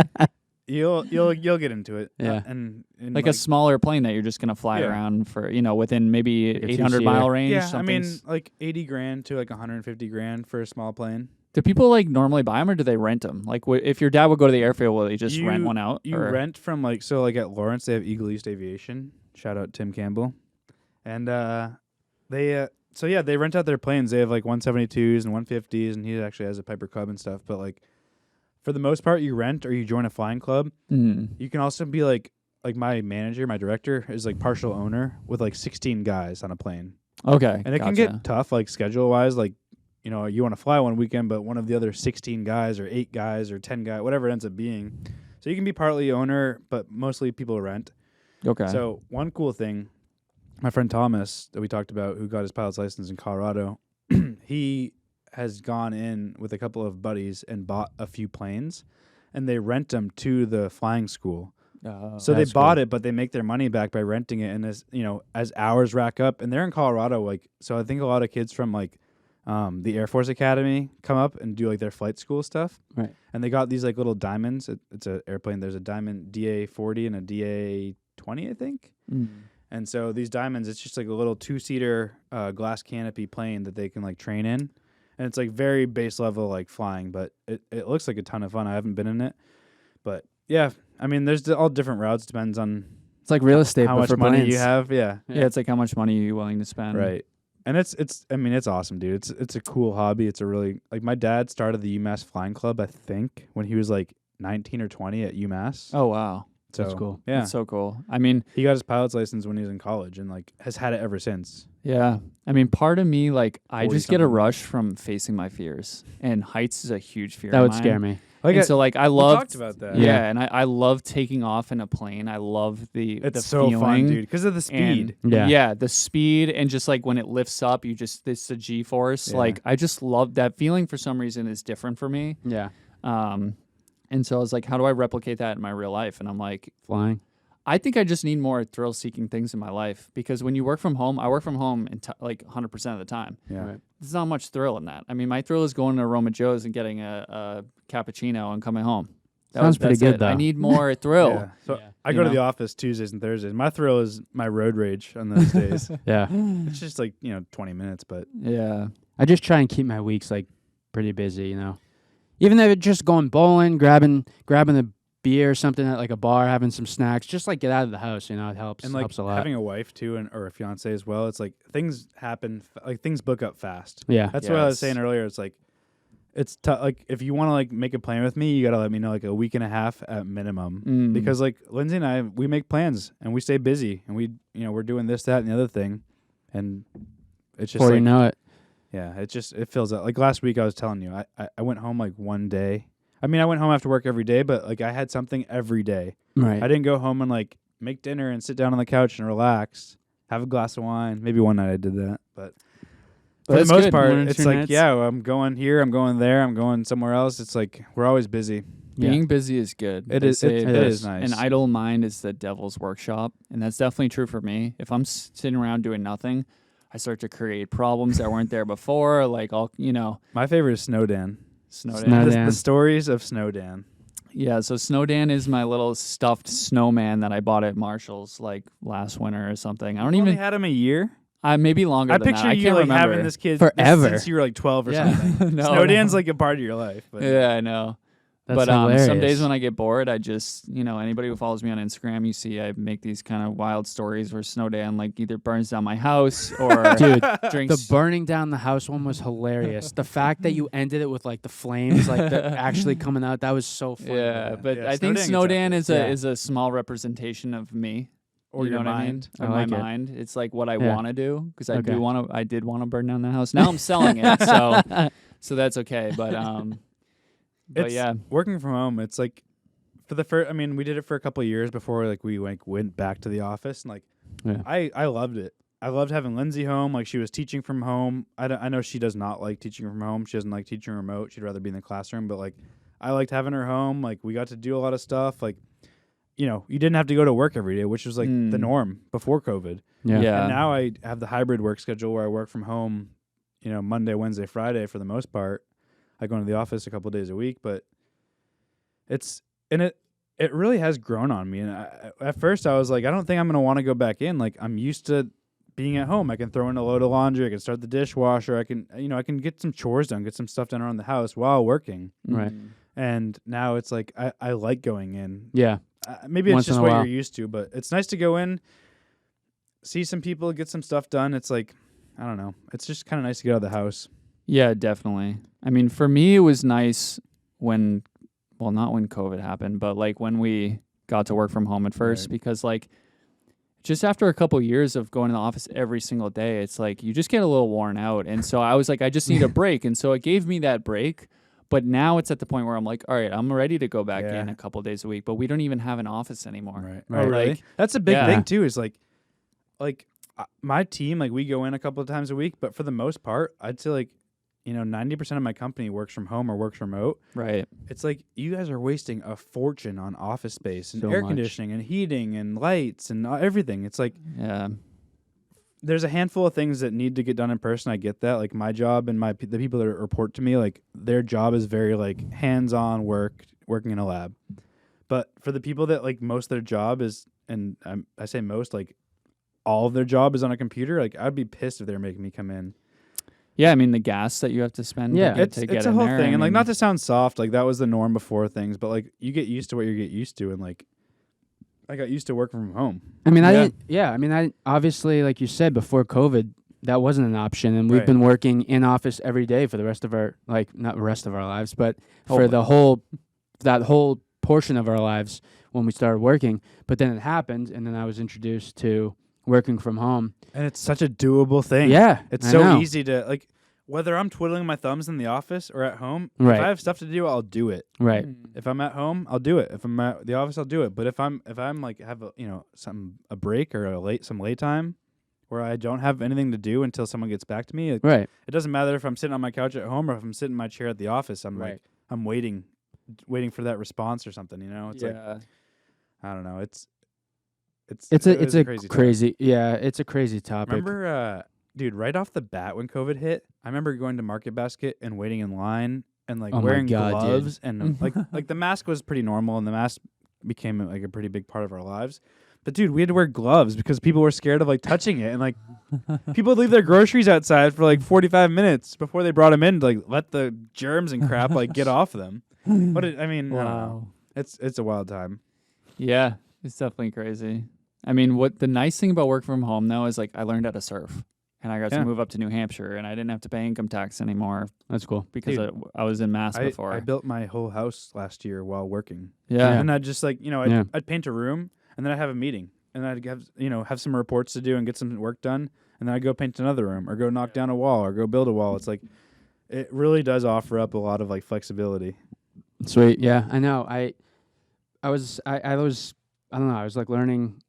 you'll get into it. Yeah. And like a smaller plane that you're just gonna fly Yeah. around for within maybe Like a 800-mile two-seater. range. yeah, I something. mean like $80,000 to like $150,000 for a small plane. Do people like normally buy them or do they rent them? Like if your dad would go to the airfield, will he just rent one out? You or? rent from like at Lawrence they have Eagle East Aviation. Shout out Tim Campbell. And they rent out their planes. They have like 172s and 150s, and he actually has a Piper Cub and stuff. But like for the most part, you rent or you join a flying club. You can also be like my manager, my director is like partial owner with like 16 guys on a plane. Okay, And it can get tough, like schedule wise. Like, you want to fly one weekend, but one of the other 16 guys or 8 guys or 10 guys, whatever it ends up being. So you can be partly owner, but mostly people rent. Okay. So one cool thing, my friend Thomas that we talked about, who got his pilot's license in Colorado, he has gone in with a couple of buddies and bought a few planes, and they rent them to the flying school. So they That's bought cool. it, but they make their money back by renting it. And as hours rack up, and they're in Colorado, like, so I think a lot of kids from like the Air Force Academy come up and do like their flight school stuff. Right. And they got these like little diamonds. It's an airplane. There's a Diamond DA-40 and a DA-20, I think. And so these diamonds, it's just like a little 2-seater glass canopy plane that they can like train in. And it's like very base level like flying, but it looks like a ton of fun. I haven't been in it, but yeah, I mean, there's all different routes. Depends on It's like real estate, how but much for money planes. you have. Yeah. yeah, it's like how much money are you willing to spend? Right. And it's awesome, dude. It's a cool hobby. It's a really, like, my dad started the UMass Flying Club, I think, when he was like 19 or 20 at UMass. Oh wow, So That's cool. Yeah. that's so cool. I mean, He got his pilot's license when he was in college and like has had it ever since. yeah. I mean, part of me like I just get a 40-something. rush from facing my fears, and heights is a huge fear. That of would mine. scare me. Like And so like I we love talked about that. Yeah, Yeah. and I love taking off in a plane. I love the It's so feeling. fun, dude, because of the speed. And Yeah. the speed, and just like when it lifts up, it's the G-force. Yeah. Like I just love that feeling. For some reason, is different for me. Yeah. And so I was like, how do I replicate that in my real life? And I'm like, Flying. I think I just need more thrill-seeking things in my life because when you work from home, I work from home like 100% of the time. Yeah. Right. There's not much thrill in that. I mean, my thrill is going to Roma Joe's and getting a cappuccino and coming home. Sounds pretty good, though. I need more thrill. Yeah. So Yeah. I You go to know? the office Tuesdays and Thursdays. My thrill is my road rage on those days. Yeah. It's just like, 20 minutes, but Yeah. I just try and keep my weeks like pretty busy, Even if it's just going bowling, grabbing a beer or something at like a bar, having some snacks, just like get out of the house, it helps. and like helps a lot. having a wife too, or a fiance as well. It's like things happen, like things book up fast. Yeah. That's what I was Yes. saying earlier. It's like, it's tough. Like if you want to like make a plan with me, you got to let me know like a week and a half at minimum. Because like Lindsay and I, we make plans and we stay busy and we're doing this, that, and the other thing. And it's just Before like, you know it. yeah, it fills out. Like last week I was telling you, I went home like one day. I mean, I went home after work every day, but like I had something every day. Right. I didn't go home and like make dinner and sit down on the couch and relax, have a glass of wine. Maybe one night I did that, but for the that's most good. part, 1 or it's 2 like, nights. yeah, I'm going here, I'm going there, I'm going somewhere else. It's like we're always busy. Being busy is good. It They is. say It that is nice. An idle mind is the devil's workshop, and that's definitely true for me. If I'm sitting around doing nothing, I start to create problems that weren't there before. Like My favorite is Snowdan. Snowdan. The stories of Snowdan. Yeah, so Snowdan is my little stuffed snowman that I bought at Marshall's like last winter or something. I don't You only even. had him a year. Maybe longer I than picture that. I you can't like remember. having this kid Forever. since you were like 12 or Yeah. something. No, Snowdan's no. like a part of your life. But Yeah, I know. That's But hilarious. some days when I get bored, I just, anybody who follows me on Instagram, you see I make these kind of wild stories where Snowdan like either burns down my house or Dude, drinks. the burning down the house one was hilarious. The fact that you ended it with like the flames, like actually coming out, that was so funny. Yeah, but Yeah, I think Snowdan gets Snowdan after is a small representation of me. or You your know what mind. I I mean? Of like my it. mind. It's like what I Yeah. want to do because Okay. I did want to burn down the house. Now I'm selling it, so that's okay. But It's yeah, working from home. It's like for the first. I mean, we did it for a couple of years before like we went back to the office, and like Yeah. I loved it. I loved having Lindsay home. Like she was teaching from home. I know she does not like teaching from home. She doesn't like teaching remote. She'd rather be in the classroom. But like I liked having her home. Like we got to do a lot of stuff. Like you didn't have to go to work every day, which was like the norm before COVID. Yeah. And now I have the hybrid work schedule where I work from home, Monday, Wednesday, Friday for the most part. I go into the office a couple of days a week, but it really has grown on me. And at first I was like, I don't think I'm going to want to go back in. Like I'm used to being at home. I can throw in a load of laundry. I can start the dishwasher. I can, I can get some chores done, get some stuff done around the house while working. Right. And now it's like, I like going in. Yeah. Maybe it's Once in just a what while. you're used to, but it's nice to go in, see some people, get some stuff done. It's like, I don't know. It's just kind of nice to get out of the house. Yeah, definitely. I mean, for me, it was nice not when COVID happened, but like when we got to work from home at first, Right. because like just after a couple years of going to the office every single day, it's like you just get a little worn out. And so I was like, I just need a break. And so it gave me that break. But now it's at the point where I'm like, all right, I'm ready to go back Yeah. in a couple days a week, but we don't even have an office anymore. Right. Right. Oh, really? Like, That's a big yeah. thing too. Is like my team, like we go in a couple of times a week, but for the most part, I'd say like 90% of my company works from home or works remote. Right. It's like you guys are wasting a fortune on office space and So air much. conditioning and heating and lights and everything. It's like Yeah. there's a handful of things that need to get done in person. I get that. Like my job and the people that report to me, like their job is very like hands-on working in a lab. But for the people that like most of their job is, and I say most, like all of their job is on a computer, like I'd be pissed if they're making me come in. Yeah, I mean the gas that you have to spend Yeah. to get It's a in whole there, thing. I And like mean, not to sound soft, like that was the norm before things, but like you get used to what you get used to, and like I got used to working from home. I mean, Yeah. I obviously, like you said, before COVID, that wasn't an option. And we've Right. been working in office every day for the rest of our, like, not the rest of our lives, but for Hopefully. that whole portion of our lives when we started working. But then it happened, and then I was introduced to working from home. And it's such a doable thing. Yeah. It's I so know. easy to like, whether I'm twiddling my thumbs in the office or at home, Right. if I have stuff to do, I'll do it. Right. If I'm at home, I'll do it. If I'm at the office, I'll do it. But if I'm like have a break or some late time where I don't have anything to do until someone gets back to me, like, Right. it doesn't matter if I'm sitting on my couch at home or if I'm sitting in my chair at the office. I'm Right. like I'm waiting for that response or something. It's like yeah. I don't know. It's It's a crazy crazy yeah, it's a crazy topic. Remember, dude, right off the bat when COVID hit, I remember going to Market Basket and waiting in line and like Oh my wearing God, dude. gloves and like the mask was pretty normal and the mask became like a pretty big part of our lives. But dude, we had to wear gloves because people were scared of like touching it and like people would leave their groceries outside for like 45 minutes before they brought them in to like let the germs and crap like get off them. But I mean, I don't know. It's a wild time. Yeah, it's definitely crazy. I mean, what the nice thing about work from home now is like I learned how to surf, and I got to move up to New Hampshire, and I didn't have to pay income tax anymore. That's cool because I was in Mass before. I built my whole house last year while working. Yeah, and I'd just like I'd paint a room, and then I'd have a meeting, and I'd have some reports to do and get some work done, and then I'd go paint another room or go knock down a wall or go build a wall. It's like it really does offer up a lot of like flexibility. Sweet. Yeah, I know. I was I don't know. I was like learning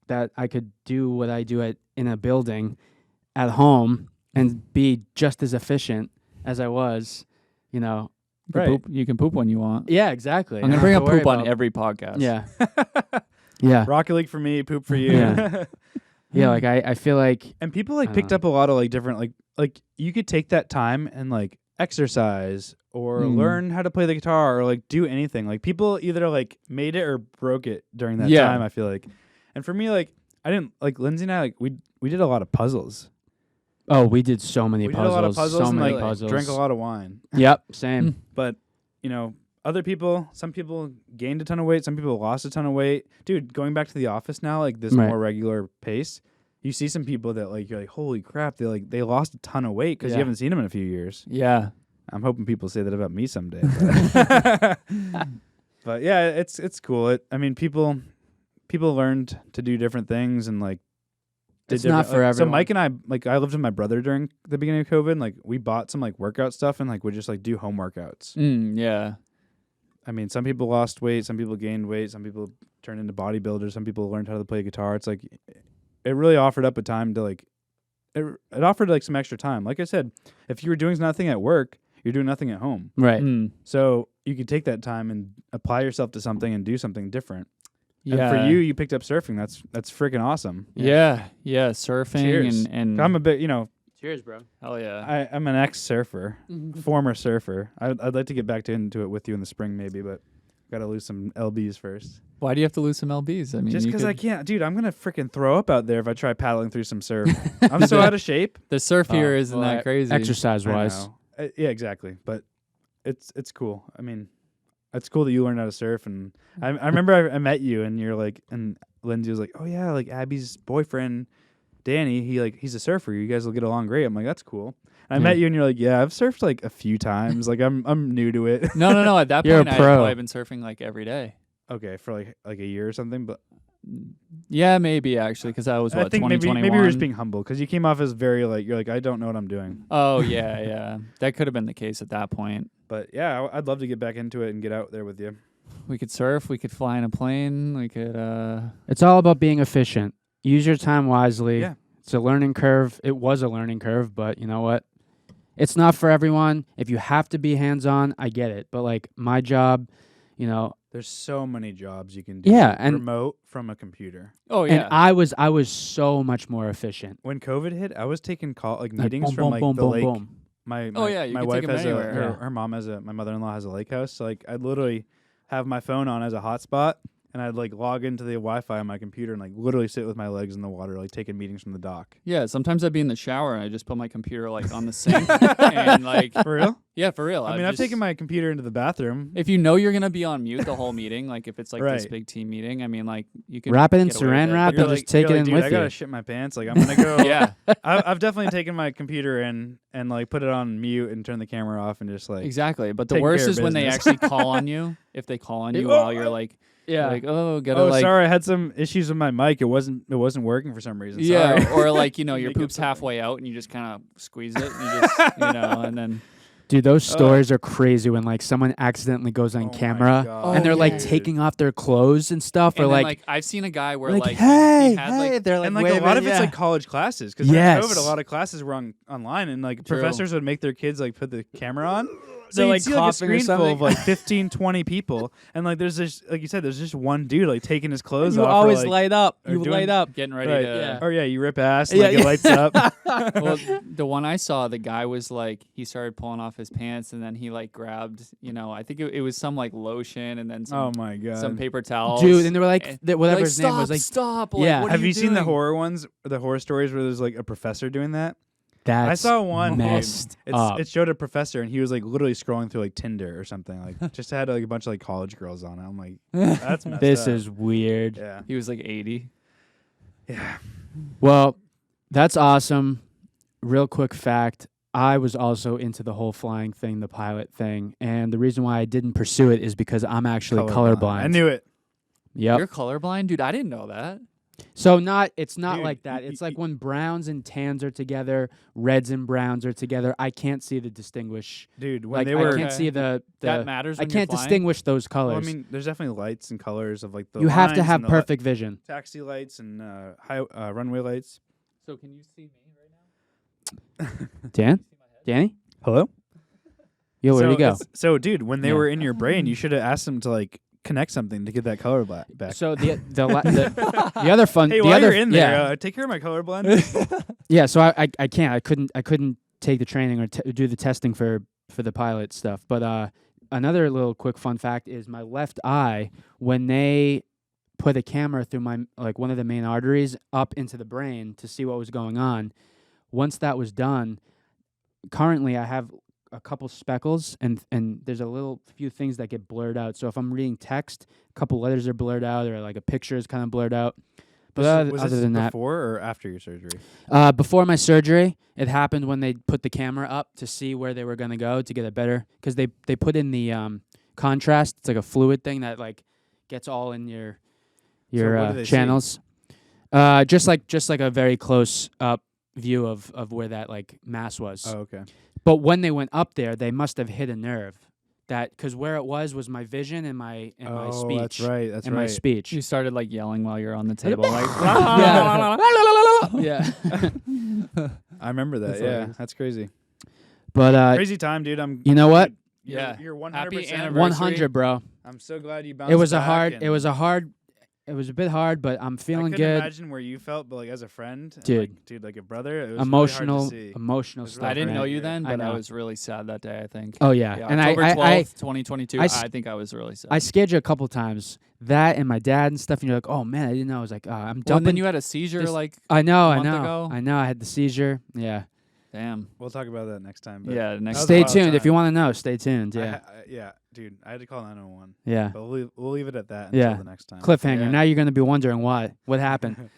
that I could do what I do in a building at home and be just as efficient as I was, Right. You can poop when you want. Yeah, exactly. I'm going to bring up poop on every podcast. Yeah. Yeah. Rocket League for me, poop for you. Yeah. Yeah, like I feel like and people like picked up a lot of like different like you could take that time and like exercise or learn how to play the guitar or like do anything. Like people either like made it or broke it during that time, I feel like. And for me, like I didn't like Lindsay and I like we did a lot of puzzles. Oh, we did so many puzzles. Did a lot of puzzles so and many like puzzles. drank a lot of wine. Yep, same. But other people, some people gained a ton of weight, some people lost a ton of weight. Dude, going back to the office now, like this more regular pace, you see some people that like you're like, holy crap, they lost a ton of weight because you haven't seen them in a few years. Yeah. I'm hoping people say that about me someday. But yeah, it's cool. I mean, people learned to do different things and like. It's not for everyone. So Mike and I, like, I lived with my brother during the beginning of COVID. And, like, we bought some like workout stuff and like we just like do home workouts. Yeah. I mean, some people lost weight, some people gained weight, some people turned into bodybuilders, some people learned how to play guitar. It's like it really offered up a time to like it offered like some extra time. Like I said, if you were doing nothing at work, you're doing nothing at home. Right. So you could take that time and apply yourself to something and do something different. Yeah. And for you picked up surfing. That's freaking awesome. Yeah. Surfing. Cheers. and I'm a bit, Cheers, bro. hell yeah. I'm an ex-surfer, former surfer. I'd like to get back into it with you in the spring maybe, but got to lose some LBs first. Why do you have to lose some LBs? I mean, just because I can't. Dude, I'm going to freaking throw up out there if I try paddling through some surf. I'm so out of shape. The surf here isn't that crazy. Exercise-wise. Yeah, exactly. But it's cool. I mean, it's cool that you learned how to surf. And I remember I met you and you're like, and Lindsay was like, oh yeah, like Abby's boyfriend, Danny, he's a surfer. You guys will get along great. I'm like, that's cool. And I met you and you're like, yeah, I've surfed like a few times. Like I'm new to it. No. At that You're point, a pro. I've been surfing like every day. Okay, for like a year or something, but yeah, maybe actually, because I was I think 2021. maybe you're just being humble because you came off as very like you're like I don't know what I'm doing. Oh yeah, that could have been the case at that point. But yeah, I'd love to get back into it and get out there with you. We could surf. We could fly in a plane. We could. It's all about being efficient. Use your time wisely. Yeah. It's a learning curve. It was a learning curve, but you know what? It's not for everyone. If you have to be hands-on, I get it. But like my job, there's so many jobs you can do. Yeah, and remote from a computer. Oh yeah. And I was so much more efficient. When COVID hit, I was taking meetings boom, from boom, like boom, the boom, lake. boom. My you wife can take has them anywhere. her mom my mother-in-law has a lake house, so like I'd literally have my phone on as a hotspot. And I'd like log into the Wi-Fi on my computer and like literally sit with my legs in the water, like taking meetings from the dock. Yeah, sometimes I'd be in the shower and I just put my computer like on the sink and like For real? Yeah, for real. I mean, I've taken my computer into the bathroom. If you know you're gonna be on mute the whole meeting, like if it's like this Right. big team meeting, I mean, like you can Wrap it in get away with saran it. wrap You're and like- just take you're it like, in dude, I with gotta you. shit my pants. Like I'm gonna go. Yeah, I've definitely taken my computer in and like put it on mute and turn the camera off and just like exactly. But the Taking worst care is of when they business. actually call on you. If they call on you while you're like, like gotta oh like. sorry, I had some issues with my mic. It wasn't working for some reason. Yeah, Sorry. or like your Make up poop's something. halfway out and you just kind of squeeze it and you just and then Dude, those stories are crazy when like someone accidentally goes on Oh my camera God. and they're like Dude. taking off their clothes and stuff, And or then, like I've seen a guy where like, like hey, he had hey, like they're like, And like a waving, lot of it's yeah. like college classes because Yes. during COVID, a lot of classes were online, and like True. professors would make their kids like put the camera on. So They're, you'd like, see like a coughing or screen full of something. like 15, 20 people, and like there's this, like you said, there's just one dude like taking his clothes you off. always or, like, light up. or You doing- light up. getting ready right. to. Yeah. Or yeah, you rip ass, Yeah, like yeah. it lights up. Well, the one I saw, the guy was like, he started pulling off his pants, and then he like grabbed, I think it was some like lotion, and then Oh some my god, some paper towels. Dude, and they were like, And whatever like, his name was, like, stop. Yeah. What are Have you seen the doing? horror ones, the horror stories where there's like a professor doing that? that's I saw one. dude. messed up. It showed a professor, and he was like literally scrolling through like Tinder or something, like just had like a bunch of like college girls on it. I'm like, that's messed This up. is weird. Yeah, He was like 80. yeah. Well, that's awesome. Real quick fact. I was also into the whole flying thing, the pilot thing, and the reason why I didn't pursue it is because I'm actually colorblind. I knew it. Yep. You're colorblind, dude. I didn't know that. So it's not Dude, like that. y- It's y- like when browns and tans are together, reds and browns are together. I can't see the distinguish. Dude, when Like they I were, can't see the That matters. I When you're can't flying? distinguish those colors. well, I mean, there's definitely lights and colors of like the you have to lines have and the perfect vision. taxi lights and runway lights. So can you see me right now? Dan? Danny? Hello. Yo, where'd he go? So, dude, when they Yeah. were in your brain, you should have asked them to like connect something to get that color back. So the other fun hey, the while other you're in yeah. there, take care of my colorblind. Yeah, so I can't. I couldn't take the training or do the testing for the pilot stuff. But another little quick fun fact is my left eye, when they put a camera through my one of the main arteries up into the brain to see what was going on. Once that was done, currently I have a couple speckles and there's a little few things that get blurred out. So if I'm reading text, a couple letters are blurred out, or like a picture is kind of blurred out. But was other this than that, before or after your surgery? before my surgery, it happened when they put the camera up to see where they were going to go to get it better, because they put in the contrast. It's like a fluid thing that like gets all in your what do they see? channels. Just like a very close up view of where that like mass was. Oh, okay. But when they went up there, they must have hit a nerve. That because where it was my vision and my speech. That's right. That's and right. my speech. You started like yelling while you're on the table, like Yeah. I remember that. That's Yeah, hilarious. that's crazy. But Crazy time, dude. you know what? Yeah. You're 100%. Happy anniversary. 100, bro. I'm so glad you bounced It was back and it was a bit hard, but I'm I feeling couldn't good. imagine where you felt, but like as a friend, and, Dude. like a brother, it was Emotional, really hard to see. emotional It was stuff. really I didn't man. know you then, I but I know. was really sad that day, I think. Oh yeah, Yeah, and October I 12th, 2022. I I, s- think I was really sad. I scared you a couple times. That and my dad and stuff, and you're like, oh man, I didn't know. I was like, I'm well, and dumping. then you had a seizure, this- like, I know, a I month know, ago. I know. I had the seizure. Yeah. damn. We'll talk about that next time. But Yeah, that next was a Stay wild tuned if you time. want to know. Stay tuned. I Yeah. ha- yeah, dude. I had to call 911. Yeah. But we'll leave it at that until Yeah. the next time. Cliffhanger. Yeah. Now you're gonna be wondering what happened.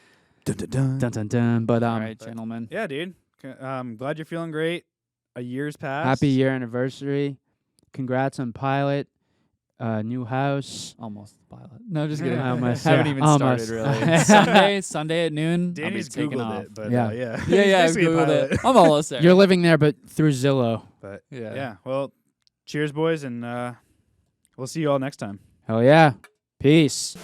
Dun, dun, dun. Dun dun dun. But All right, gentlemen. Yeah, dude. Glad you're feeling great. A year's passed. happy year anniversary. Congrats on pilot. New house. Almost pilot. No, just kidding. Almost, Haven't yeah. even Almost. started really. Sunday at noon. Danny's I'll be taking Googled off. it, but Yeah. yeah. Yeah, yeah, I He's basically a Googled pilot. it. I'm almost there. You're living there, but through Zillow. But Yeah. yeah. Well, cheers, boys, and we'll see you all next time. Hell yeah. Peace.